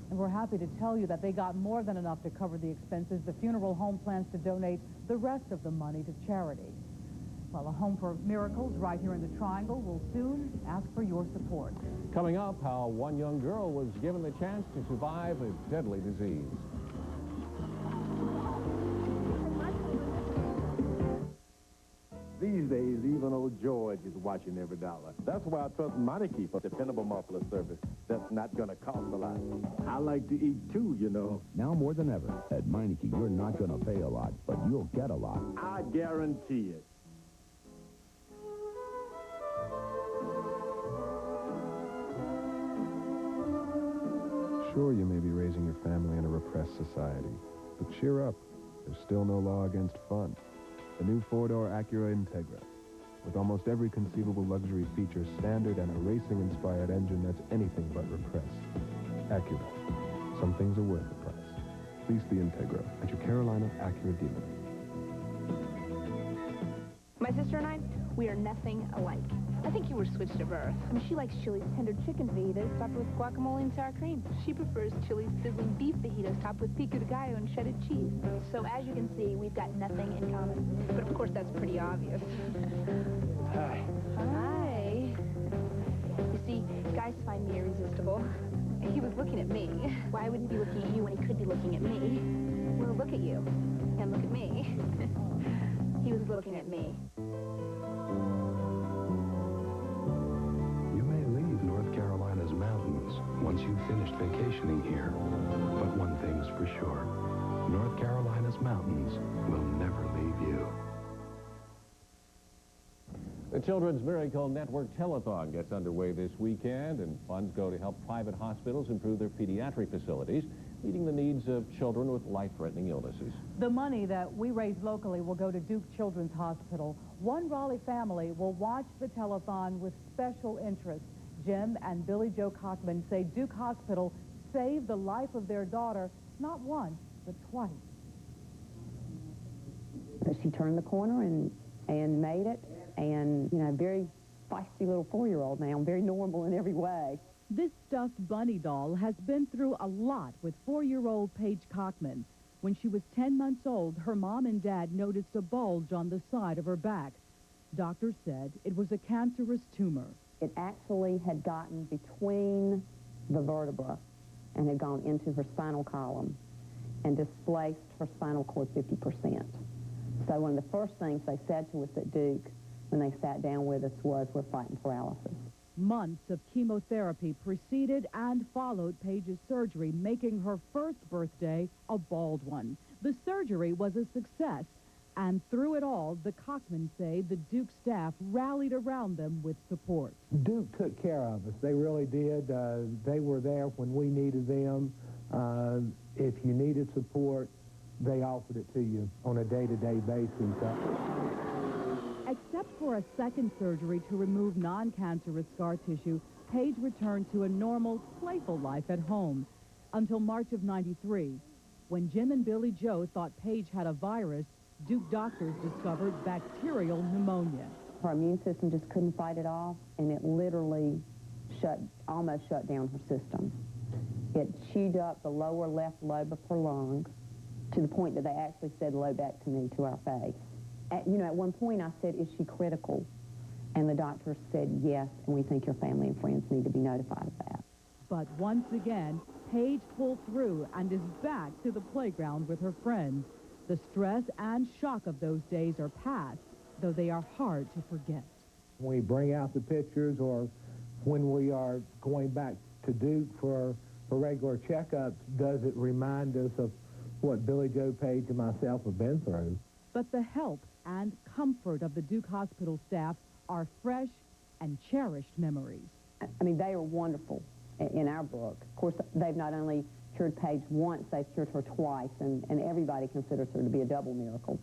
And we're happy to tell you that they got more than enough to cover the expenses. The funeral home plans to donate the rest of the money to charity. Well, a Home for Miracles right here in the Triangle will soon ask for your support. Coming up, how one young girl was given the chance to survive a deadly disease. These days, even old George is watching every dollar. That's why I trust Meineke for dependable muffler service that's not going to cost a lot. I like to eat, too, you know. Now more than ever, at Meineke, you're not going to pay a lot, but you'll get a lot. I guarantee it. Sure, you may be raising your family in a repressed society, but cheer up. There's still no law against fun. The new four-door Acura Integra, with almost every conceivable luxury feature standard and a racing-inspired engine that's anything but repressed. Acura. Some things are worth the price. Lease the Integra at your Carolina Acura dealer. My sister and I, we are nothing alike. I think you were switched at birth. I mean, she likes Chili's tender chicken fajitas topped with guacamole and sour cream. She prefers Chili's sizzling beef fajitas topped with pico de gallo and shredded cheese. So as you can see, we've got nothing in common. But of course, that's pretty obvious. Hi. Hi. You see, guys find me irresistible. He was looking at me. Why wouldn't he be looking at you when he could be looking at me? Well, look at you. And look at me. He was looking at me. North Carolina's mountains once you've finished vacationing here. But one thing's for sure, North Carolina's mountains will never leave you. The Children's Miracle Network Telethon gets underway this weekend, and funds go to help private hospitals improve their pediatric facilities, meeting the needs of children with life-threatening illnesses. The money that we raise locally will go to Duke Children's Hospital. One Raleigh family will watch the telethon with special interest. Jim and Billy Joe Cockman say Duke Hospital saved the life of their daughter not once, but twice. But she turned the corner and made it, and, you know, very feisty little 4-year-old now, very normal in every way. This stuffed bunny doll has been through a lot with 4-year-old Paige Cockman. When she was 10 months old, her mom and dad noticed a bulge on the side of her back. Doctors said it was a cancerous tumor. It actually had gotten between the vertebra and had gone into her spinal column and displaced her spinal cord 50%. So one of the first things they said to us at Duke when they sat down with us was, we're fighting paralysis. Months of chemotherapy preceded and followed Paige's surgery, making her first birthday a bald one. The surgery was a success. And through it all, the Cockmans say the Duke staff rallied around them with support. Duke took care of us. They really did. They were there when we needed them. If you needed support, they offered it to you on a day-to-day basis. Except for a second surgery to remove non-cancerous scar tissue, Paige returned to a normal, playful life at home until March of '93, when Jim and Billy Joe thought Paige had a virus. Duke doctors discovered bacterial pneumonia. Her immune system just couldn't fight it off, and it literally almost shut down her system. It chewed up the lower left lobe of her lung to the point that they actually said lobectomy to our face. At one point I said, is she critical? And the doctor said, yes, and we think your family and friends need to be notified of that. But once again, Paige pulled through and is back to the playground with her friends. The stress and shock of those days are past, though they are hard to forget. When we bring out the pictures or when we are going back to Duke for regular checkups, does it remind us of what Billy Joe Paige and myself have been through? But the help and comfort of the Duke Hospital staff are fresh and cherished memories. I mean, they are wonderful in our book. Of course, they've not only cured Paige once, they've cured her twice, and everybody considers her to be a double miracle.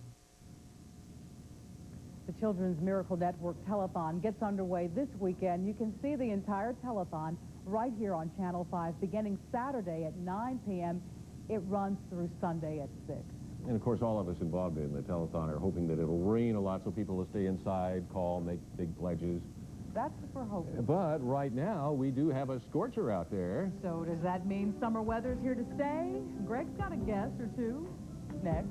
The Children's Miracle Network Telethon gets underway this weekend. You can see the entire telethon right here on Channel 5 beginning Saturday at 9 p.m. It runs through Sunday at 6. And, of course, all of us involved in the telethon are hoping that it'll rain a lot so people will stay inside, call, make big pledges. That's what we're hoping. But right now, we do have a scorcher out there. So does that mean summer weather's here to stay? Greg's got a guess or two. Next.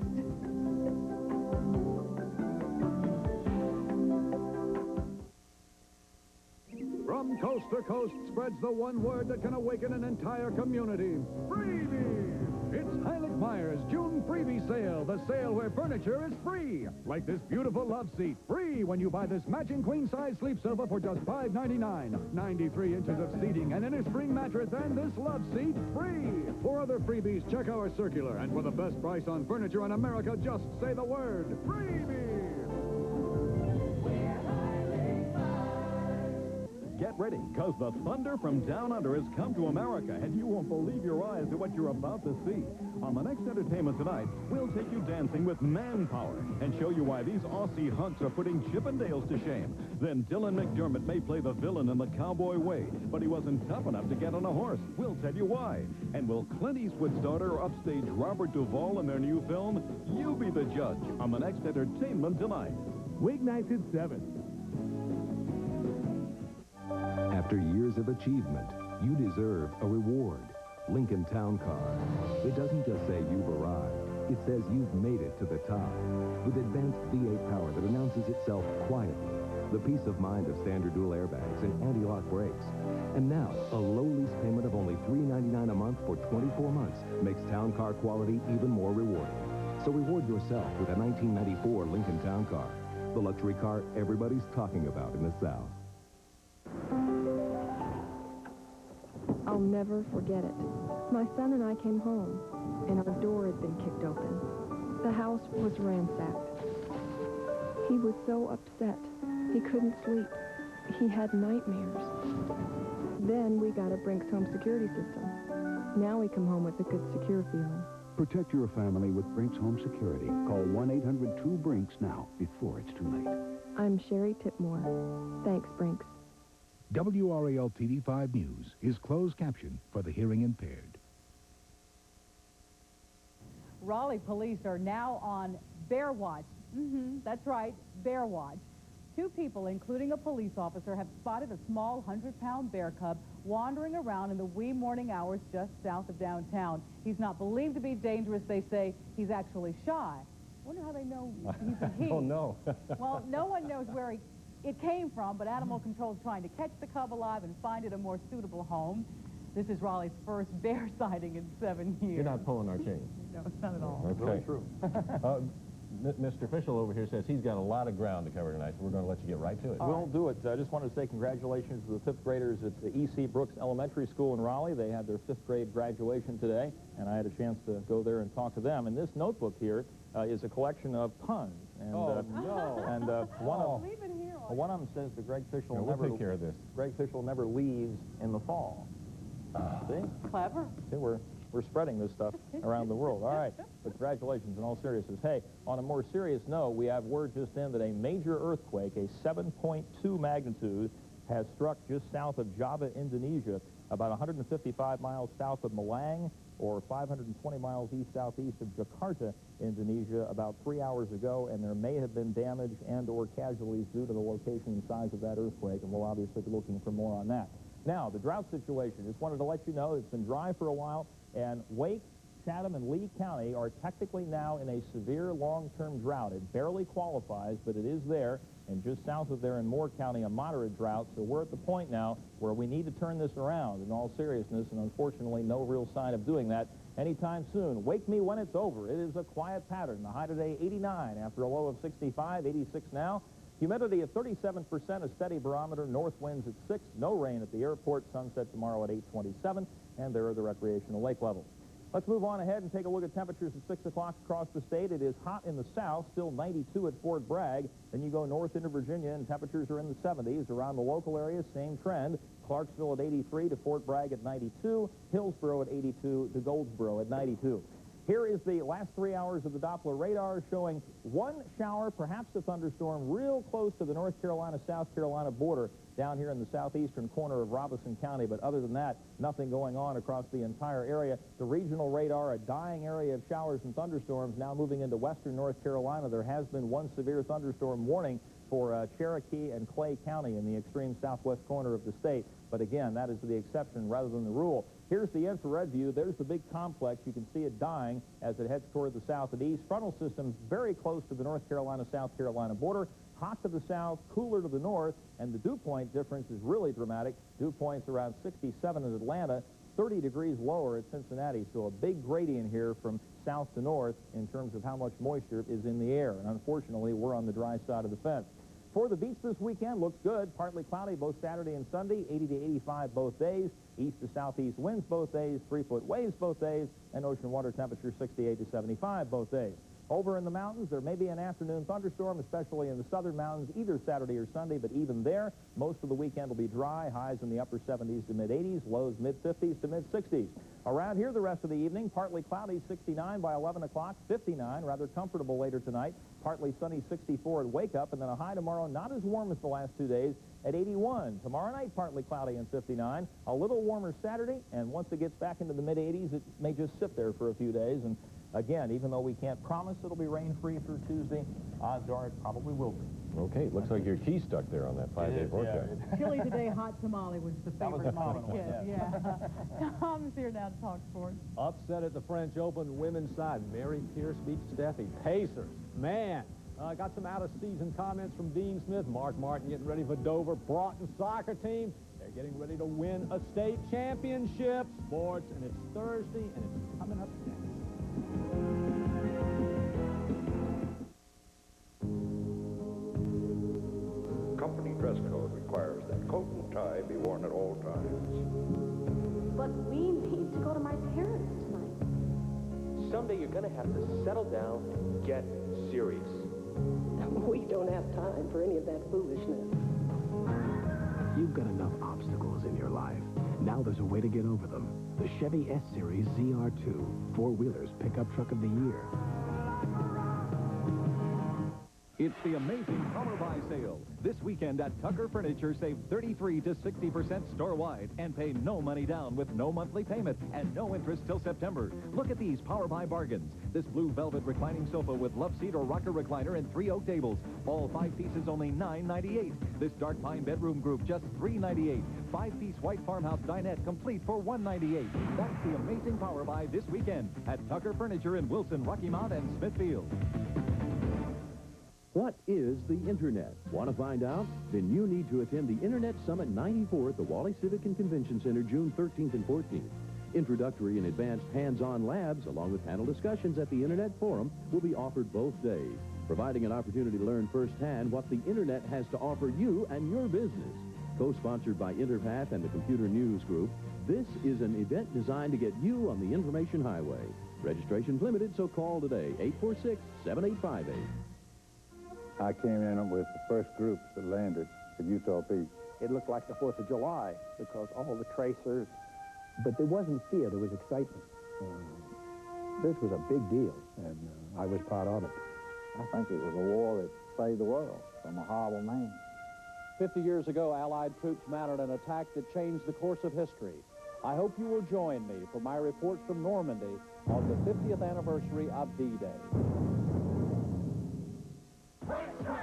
From coast to coast spreads the one word that can awaken an entire community. Freebie! It's Heilig Myers' June freebie sale, the sale where furniture is free. Like this beautiful love seat, free when you buy this matching queen-size sleep sofa for just $5.99. 93 inches of seating, an inner spring mattress, and this love seat, free. For other freebies, check our circular. And for the best price on furniture in America, just say the word, freebie! Get ready, because the thunder from down under has come to America, and you won't believe your eyes at what you're about to see. On the next entertainment tonight, we'll take you dancing with Manpower and show you why these Aussie hunks are putting Chippendales to shame. Then Dylan McDermott may play the villain in the cowboy way, but he wasn't tough enough to get on a horse. We'll tell you why. And will Clint Eastwood's daughter upstage Robert Duvall in their new film? You be the judge on the next entertainment tonight. Weeknights at 7. After years of achievement, you deserve a reward. Lincoln Town Car. It doesn't just say you've arrived. It says you've made it to the top. With advanced V8 power that announces itself quietly. The peace of mind of standard dual airbags and anti-lock brakes. And now, a low lease payment of only $3.99 a month for 24 months makes Town Car quality even more rewarding. So reward yourself with a 1994 Lincoln Town Car. The luxury car everybody's talking about in the South. I'll never forget it. My son and I came home, and our door had been kicked open. The house was ransacked. He was so upset. He couldn't sleep. He had nightmares. Then we got a Brinks home security system. Now we come home with a good, secure feeling. Protect your family with Brinks Home Security. Call 1-800-2-BRINKS now, before it's too late. I'm Sherry Tipmore. Thanks, Brinks. WRAL TV5 News is closed caption for the hearing impaired. Raleigh police are now on bear watch. That's right, bear watch. 2 people, including a police officer, have spotted a small 100-pound bear cub wandering around in the wee morning hours just south of downtown. He's not believed to be dangerous, they say. He's actually shy. Wonder how they know he's a he. Oh, no. Well, no one knows where it came from, but Animal Control is trying to catch the cub alive and find it a more suitable home. This is Raleigh's first bear sighting in 7 years. You're not pulling our chain. No, not at all. Okay. Really true. Mr. Fischel over here says he's got a lot of ground to cover tonight, so we're going to let you get right to it. We'll do it. I just wanted to say congratulations to the 5th graders at the E.C. Brooks Elementary School in Raleigh. They had their 5th grade graduation today, and I had a chance to go there and talk to them. And this notebook here is a collection of puns. And, one of them says that Greg Fischel we'll take care of this. Greg Fischel never leaves in the fall. See? Clever. See, we're spreading this stuff around the world. All right, but congratulations in all seriousness. Hey, on a more serious note, we have word just in that a major earthquake, a 7.2 magnitude, has struck just south of Java, Indonesia, about 155 miles south of Malang, or 520 miles east-southeast of Jakarta, Indonesia, about 3 hours ago, and there may have been damage and or casualties due to the location and size of that earthquake, and we'll obviously be looking for more on that. Now, the drought situation. Just wanted to let you know it's been dry for a while, and Wake, Chatham, and Lee County are technically now in a severe long-term drought. It barely qualifies, but it is there, and just south of there in Moore County, a moderate drought. So we're at the point now where we need to turn this around in all seriousness, and unfortunately, no real sign of doing that anytime soon. Wake me when it's over. It is a quiet pattern. The high today, 89 after a low of 65, 86 now. Humidity of 37%, a steady barometer, north winds at 6, no rain at the airport, sunset tomorrow at 8:27, and there are the recreational lake levels. Let's move on ahead and take a look at temperatures at 6 o'clock across the state. It is hot in the south, still 92 at Fort Bragg. Then you go north into Virginia, and temperatures are in the 70s. Around the local areas, same trend. Clarksville at 83 to Fort Bragg at 92, Hillsborough at 82 to Goldsboro at 92. Here is the last 3 hours of the Doppler radar showing one shower, perhaps a thunderstorm, real close to the North Carolina-South Carolina border down here in the southeastern corner of Robeson County. But other than that, nothing going on across the entire area. The regional radar, a dying area of showers and thunderstorms, now moving into western North Carolina. There has been one severe thunderstorm warning for Cherokee and Clay County in the extreme southwest corner of the state. But again, that is the exception rather than the rule. Here's the infrared view. There's the big complex. You can see it dying as it heads toward the south and east. Frontal system very close to the North Carolina-South Carolina border. Hot to the south, cooler to the north, and the dew point difference is really dramatic. Dew points around 67 in Atlanta, 30 degrees lower at Cincinnati. So a big gradient here from south to north in terms of how much moisture is in the air. And unfortunately, we're on the dry side of the fence. For the beach this weekend, looks good. Partly cloudy both Saturday and Sunday, 80 to 85 both days. East to southeast winds both days, 3-foot waves both days, and ocean water temperature 68 to 75 both days. Over in the mountains, there may be an afternoon thunderstorm, especially in the southern mountains, either Saturday or Sunday, but even there, most of the weekend will be dry, highs in the upper 70s to mid-80s, lows mid-50s to mid-60s. Around here the rest of the evening, partly cloudy, 69 by 11 o'clock, 59, rather comfortable later tonight, partly sunny, 64 at wake-up, and then a high tomorrow, not as warm as the last 2 days, at 81. Tomorrow night, partly cloudy and 59. A little warmer Saturday, and once it gets back into the mid-80s, it may just sit there for a few days. And again, even though we can't promise it'll be rain-free through Tuesday, odds are it probably will be. Okay, looks like your key stuck there on that 5-day forecast. Chili today, hot tamale was the favorite of the kids. Yeah. Tom's here now to talk sports. Upset at the French Open women's side. Mary Pierce beats Steffi. Pacers, man. Got some out-of-season comments from Dean Smith. Mark Martin getting ready for Dover. Broughton soccer team, they're getting ready to win a state championship. Sports, and it's Thursday, and it's coming up next. Company dress code requires that coat and tie be worn at all times. But we need to go to my parents tonight. Someday you're going to have to settle down and get serious. We don't have time for any of that foolishness. You've got enough obstacles in your life. Now there's a way to get over them. The Chevy S-Series ZR2, four-wheelers pickup truck of the year. It's the amazing Power Buy sale. This weekend at Tucker Furniture, save 33 to 60% store-wide and pay no money down with no monthly payment and no interest till September. Look at these Power Buy bargains. This blue velvet reclining sofa with love seat or rocker recliner and 3 oak tables. All 5 pieces only $9.98. This dark pine bedroom group just $3.98. 5-piece white farmhouse dinette complete for $1.98. That's the amazing Power Buy this weekend at Tucker Furniture in Wilson, Rocky Mount, and Smithfield. What is the Internet? Want to find out? Then you need to attend the Internet Summit 94 at the Wally Civic and Convention Center June 13th and 14th. Introductory and advanced hands-on labs, along with panel discussions at the Internet Forum, will be offered both days, providing an opportunity to learn firsthand what the Internet has to offer you and your business. Co-sponsored by Interpath and the Computer News Group, this is an event designed to get you on the information highway. Registration's limited, so call today, 846-7858. I came in with the first groups that landed at Utah Beach. It looked like the 4th of July because all the tracers, but there wasn't fear, there was excitement. This was a big deal, and I was part of it. I think it was a war that saved the world from a horrible man. 50 years ago, Allied troops mounted an attack that changed the course of history. I hope you will join me for my report from Normandy on the 50th anniversary of D-Day.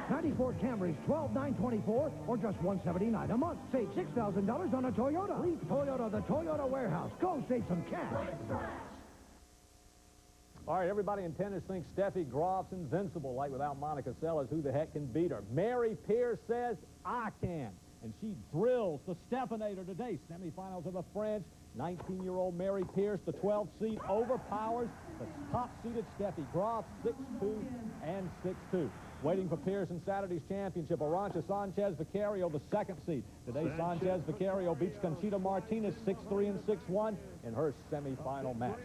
94 Camrys, $12,924, or just $179 a month. Save $6,000 on a Toyota. Leave Toyota, the Toyota warehouse. Go save some cash. All right, everybody in tennis thinks Steffi Graf's invincible, like without Monica Seles, who the heck can beat her? Mary Pierce says, I can. And she drills the Stephanator today. Semifinals of the French. 19-year-old Mary Pierce, the 12th seed, overpowers the top-seeded Steffi Graf, 6-2 and 6-2. Waiting for Pierce in Saturday's championship, Arantxa Sanchez Vicario, the 2nd seed. Today, Sanchez Vicario beats Conchita Martinez 6-3 and 6-1 in her semifinal match.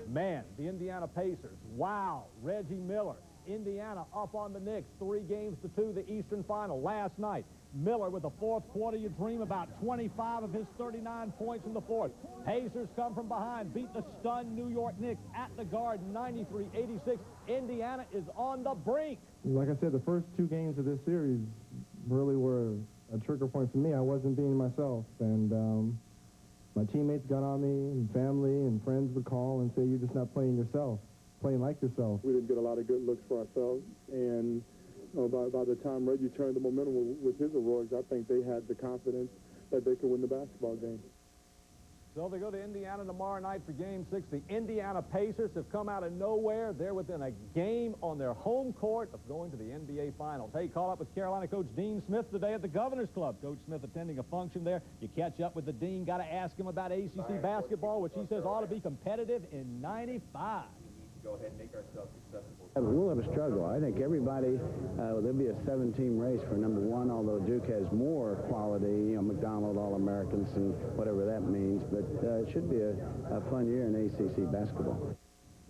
Man, the Indiana Pacers, wow, Reggie Miller. Indiana up on the Knicks, 3-2, the Eastern Final. Last night, Miller with the fourth quarter. You dream about 25 of his 39 points in the fourth. Pacers come from behind, beat the stunned New York Knicks at the Garden, 93-86. Indiana is on the brink. Like I said, the first 2 games of this series really were a trigger point for me. I wasn't being myself, and my teammates got on me, and family and friends would call and say, you're just not playing yourself, playing like yourself. We didn't get a lot of good looks for ourselves, and by the time Reggie turned the momentum with his heroics, I think they had the confidence that they could win the basketball game. So they go to Indiana tomorrow night for Game 6. The Indiana Pacers have come out of nowhere. They're within a game on their home court of going to the NBA Finals. Hey, call up with Carolina coach Dean Smith today at the Governor's Club. Coach Smith attending a function there. You catch up with the dean, got to ask him about ACC basketball, which he says ought to be competitive in 95. Go ahead and make ourselves accessible. We'll have a struggle. I think everybody, there'll be a 7-team race for number 1, although Duke has more quality, McDonald All-Americans and whatever that means, but it should be a fun year in ACC basketball.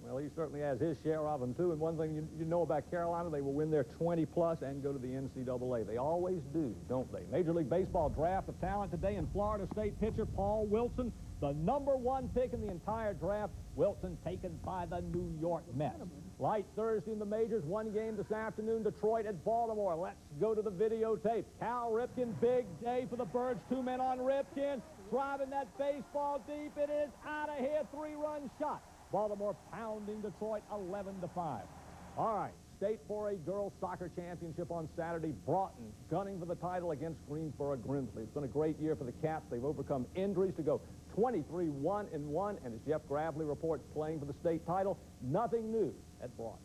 Well, he certainly has his share of them, too. And one thing you know about Carolina, they will win their 20-plus and go to the NCAA. They always do, don't they? Major League Baseball draft of talent today in Florida State pitcher Paul Wilson, the #1 pick in the entire draft. Wilson taken by the New York Mets. Light Thursday in the majors, 1 game this afternoon, Detroit at Baltimore. Let's go to the videotape. Cal Ripken, big day for the Birds. 2 men on Ripken, driving that baseball deep. It is out of here, 3-run shot. Baltimore pounding Detroit 11-5. All right, State 4A Girls Soccer Championship on Saturday. Broughton gunning for the title against Greensboro Grimsley. It's been a great year for the Caps. They've overcome injuries to go 23-1-1, and as Jeff Gravely reports, playing for the state title. Nothing new at Broughton.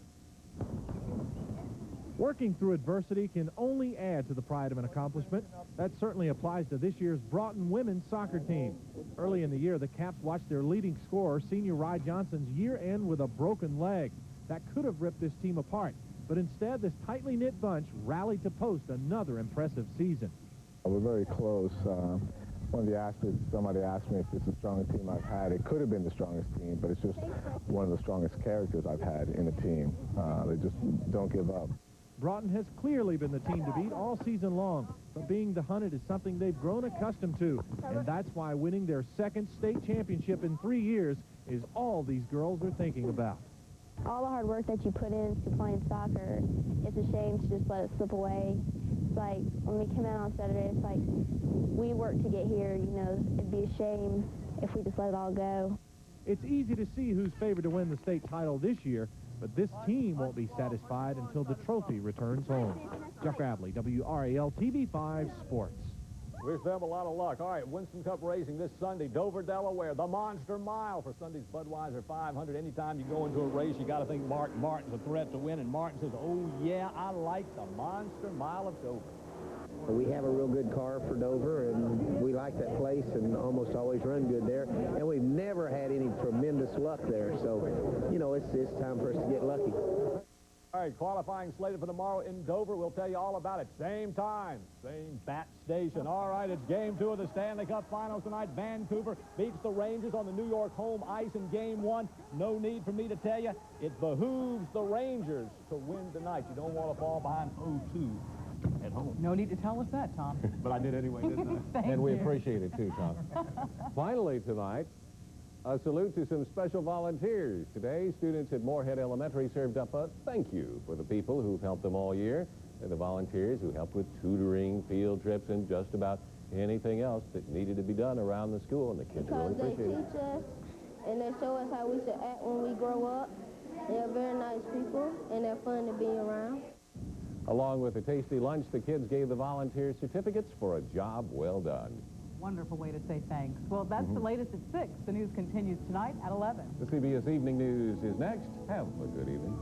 Working through adversity can only add to the pride of an accomplishment. That certainly applies to this year's Broughton women's soccer team. Early in the year, the Caps watched their leading scorer, senior Rye Johnson's year end with a broken leg. That could have ripped this team apart, but instead this tightly knit bunch rallied to post another impressive season. We're very close. One of the aspects, somebody asked me if it's the strongest team I've had. It could have been the strongest team, but it's just one of the strongest characters I've had in a team. They just don't give up. Broughton has clearly been the team to beat all season long, but being the hunted is something they've grown accustomed to, and that's why winning their 2nd state championship in 3 years is all these girls are thinking about. All the hard work that you put into playing soccer, it's a shame to just let it slip away. It's like when we came out on Saturday, it's like we worked to get here, you know, it'd be a shame if we just let it all go. It's easy to see who's favored to win the state title this year, but this team won't be satisfied until the trophy returns home. Jeff Gravely, WRAL TV5 Sports. Wish them a lot of luck. All right, Winston Cup racing this Sunday, Dover, Delaware, the Monster Mile for Sunday's Budweiser 500. Anytime you go into a race, you got to think Martin Martin's a threat to win, and Martin says, oh, yeah, I like the Monster Mile of Dover. We have a real good car for Dover, and we like that place and almost always run good there. And we've never had any tremendous luck there, so, you know, it's time for us to get lucky. All right, qualifying slated for tomorrow in Dover. We'll tell you all about it. Same time, same bat station. All right, it's Game 2 of the Stanley Cup Finals tonight. Vancouver beats the Rangers on the New York home ice in Game 1. No need for me to tell you, it behooves the Rangers to win tonight. You don't want to fall behind 0-2 at home. No need to tell us that, Tom. But I did anyway, didn't I? And we appreciate it, too, Tom. Finally tonight, a salute to some special volunteers. Today, students at Moorhead Elementary served up a thank you for the people who've helped them all year, and the volunteers who helped with tutoring, field trips, and just about anything else that needed to be done around the school, and the kids really appreciate it. Because they teach us, and they show us how we should act when we grow up. They're very nice people, and they're fun to be around. Along with a tasty lunch, the kids gave the volunteers certificates for a job well done. Wonderful way to say thanks. Well, that's the latest at 6. The news continues tonight at 11. The CBS Evening News is next. Have a good evening.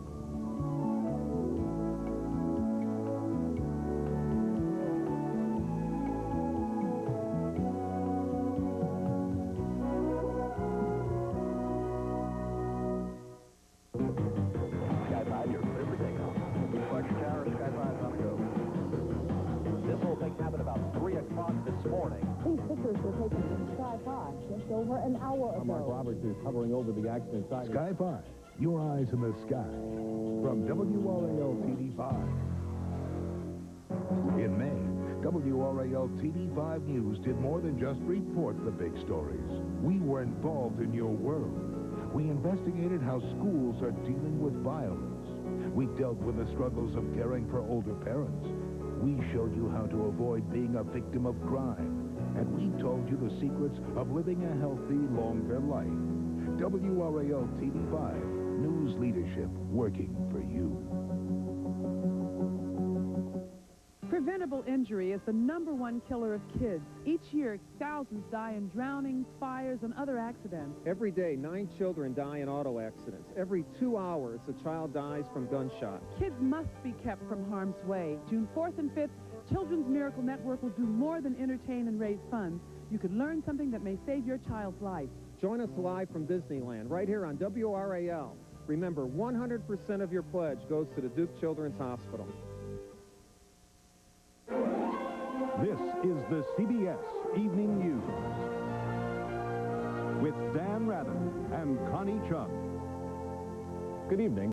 Sky 5, you're clear for takeoff. Departure tower, Sky 5's on the go. This whole thing happened about 3 o'clock this morning. These pictures were taken from Sky 5 just over an hour ago. Mark Roberts is hovering over the accident site. Sky 5, Your Eyes in the Sky from WRAL TV5. In May, WRAL TV5 News did more than just report the big stories. We were involved in your world. We investigated how schools are dealing with violence. We dealt with the struggles of caring for older parents. We showed you how to avoid being a victim of crime. And we told you the secrets of living a healthy, longer life. WRAL TV5, news leadership working for you. Preventable injury is the #1 killer of kids. Each year, thousands die in drowning, fires, and other accidents. Every day, 9 children die in auto accidents. Every 2 hours, a child dies from gunshot. Kids must be kept from harm's way. June 4th and 5th, Children's Miracle Network will do more than entertain and raise funds. You could learn something that may save your child's life. Join us live from Disneyland, right here on WRAL. Remember, 100% of your pledge goes to the Duke Children's Hospital. This is the CBS Evening News with Dan Rather and Connie Chung. Good evening.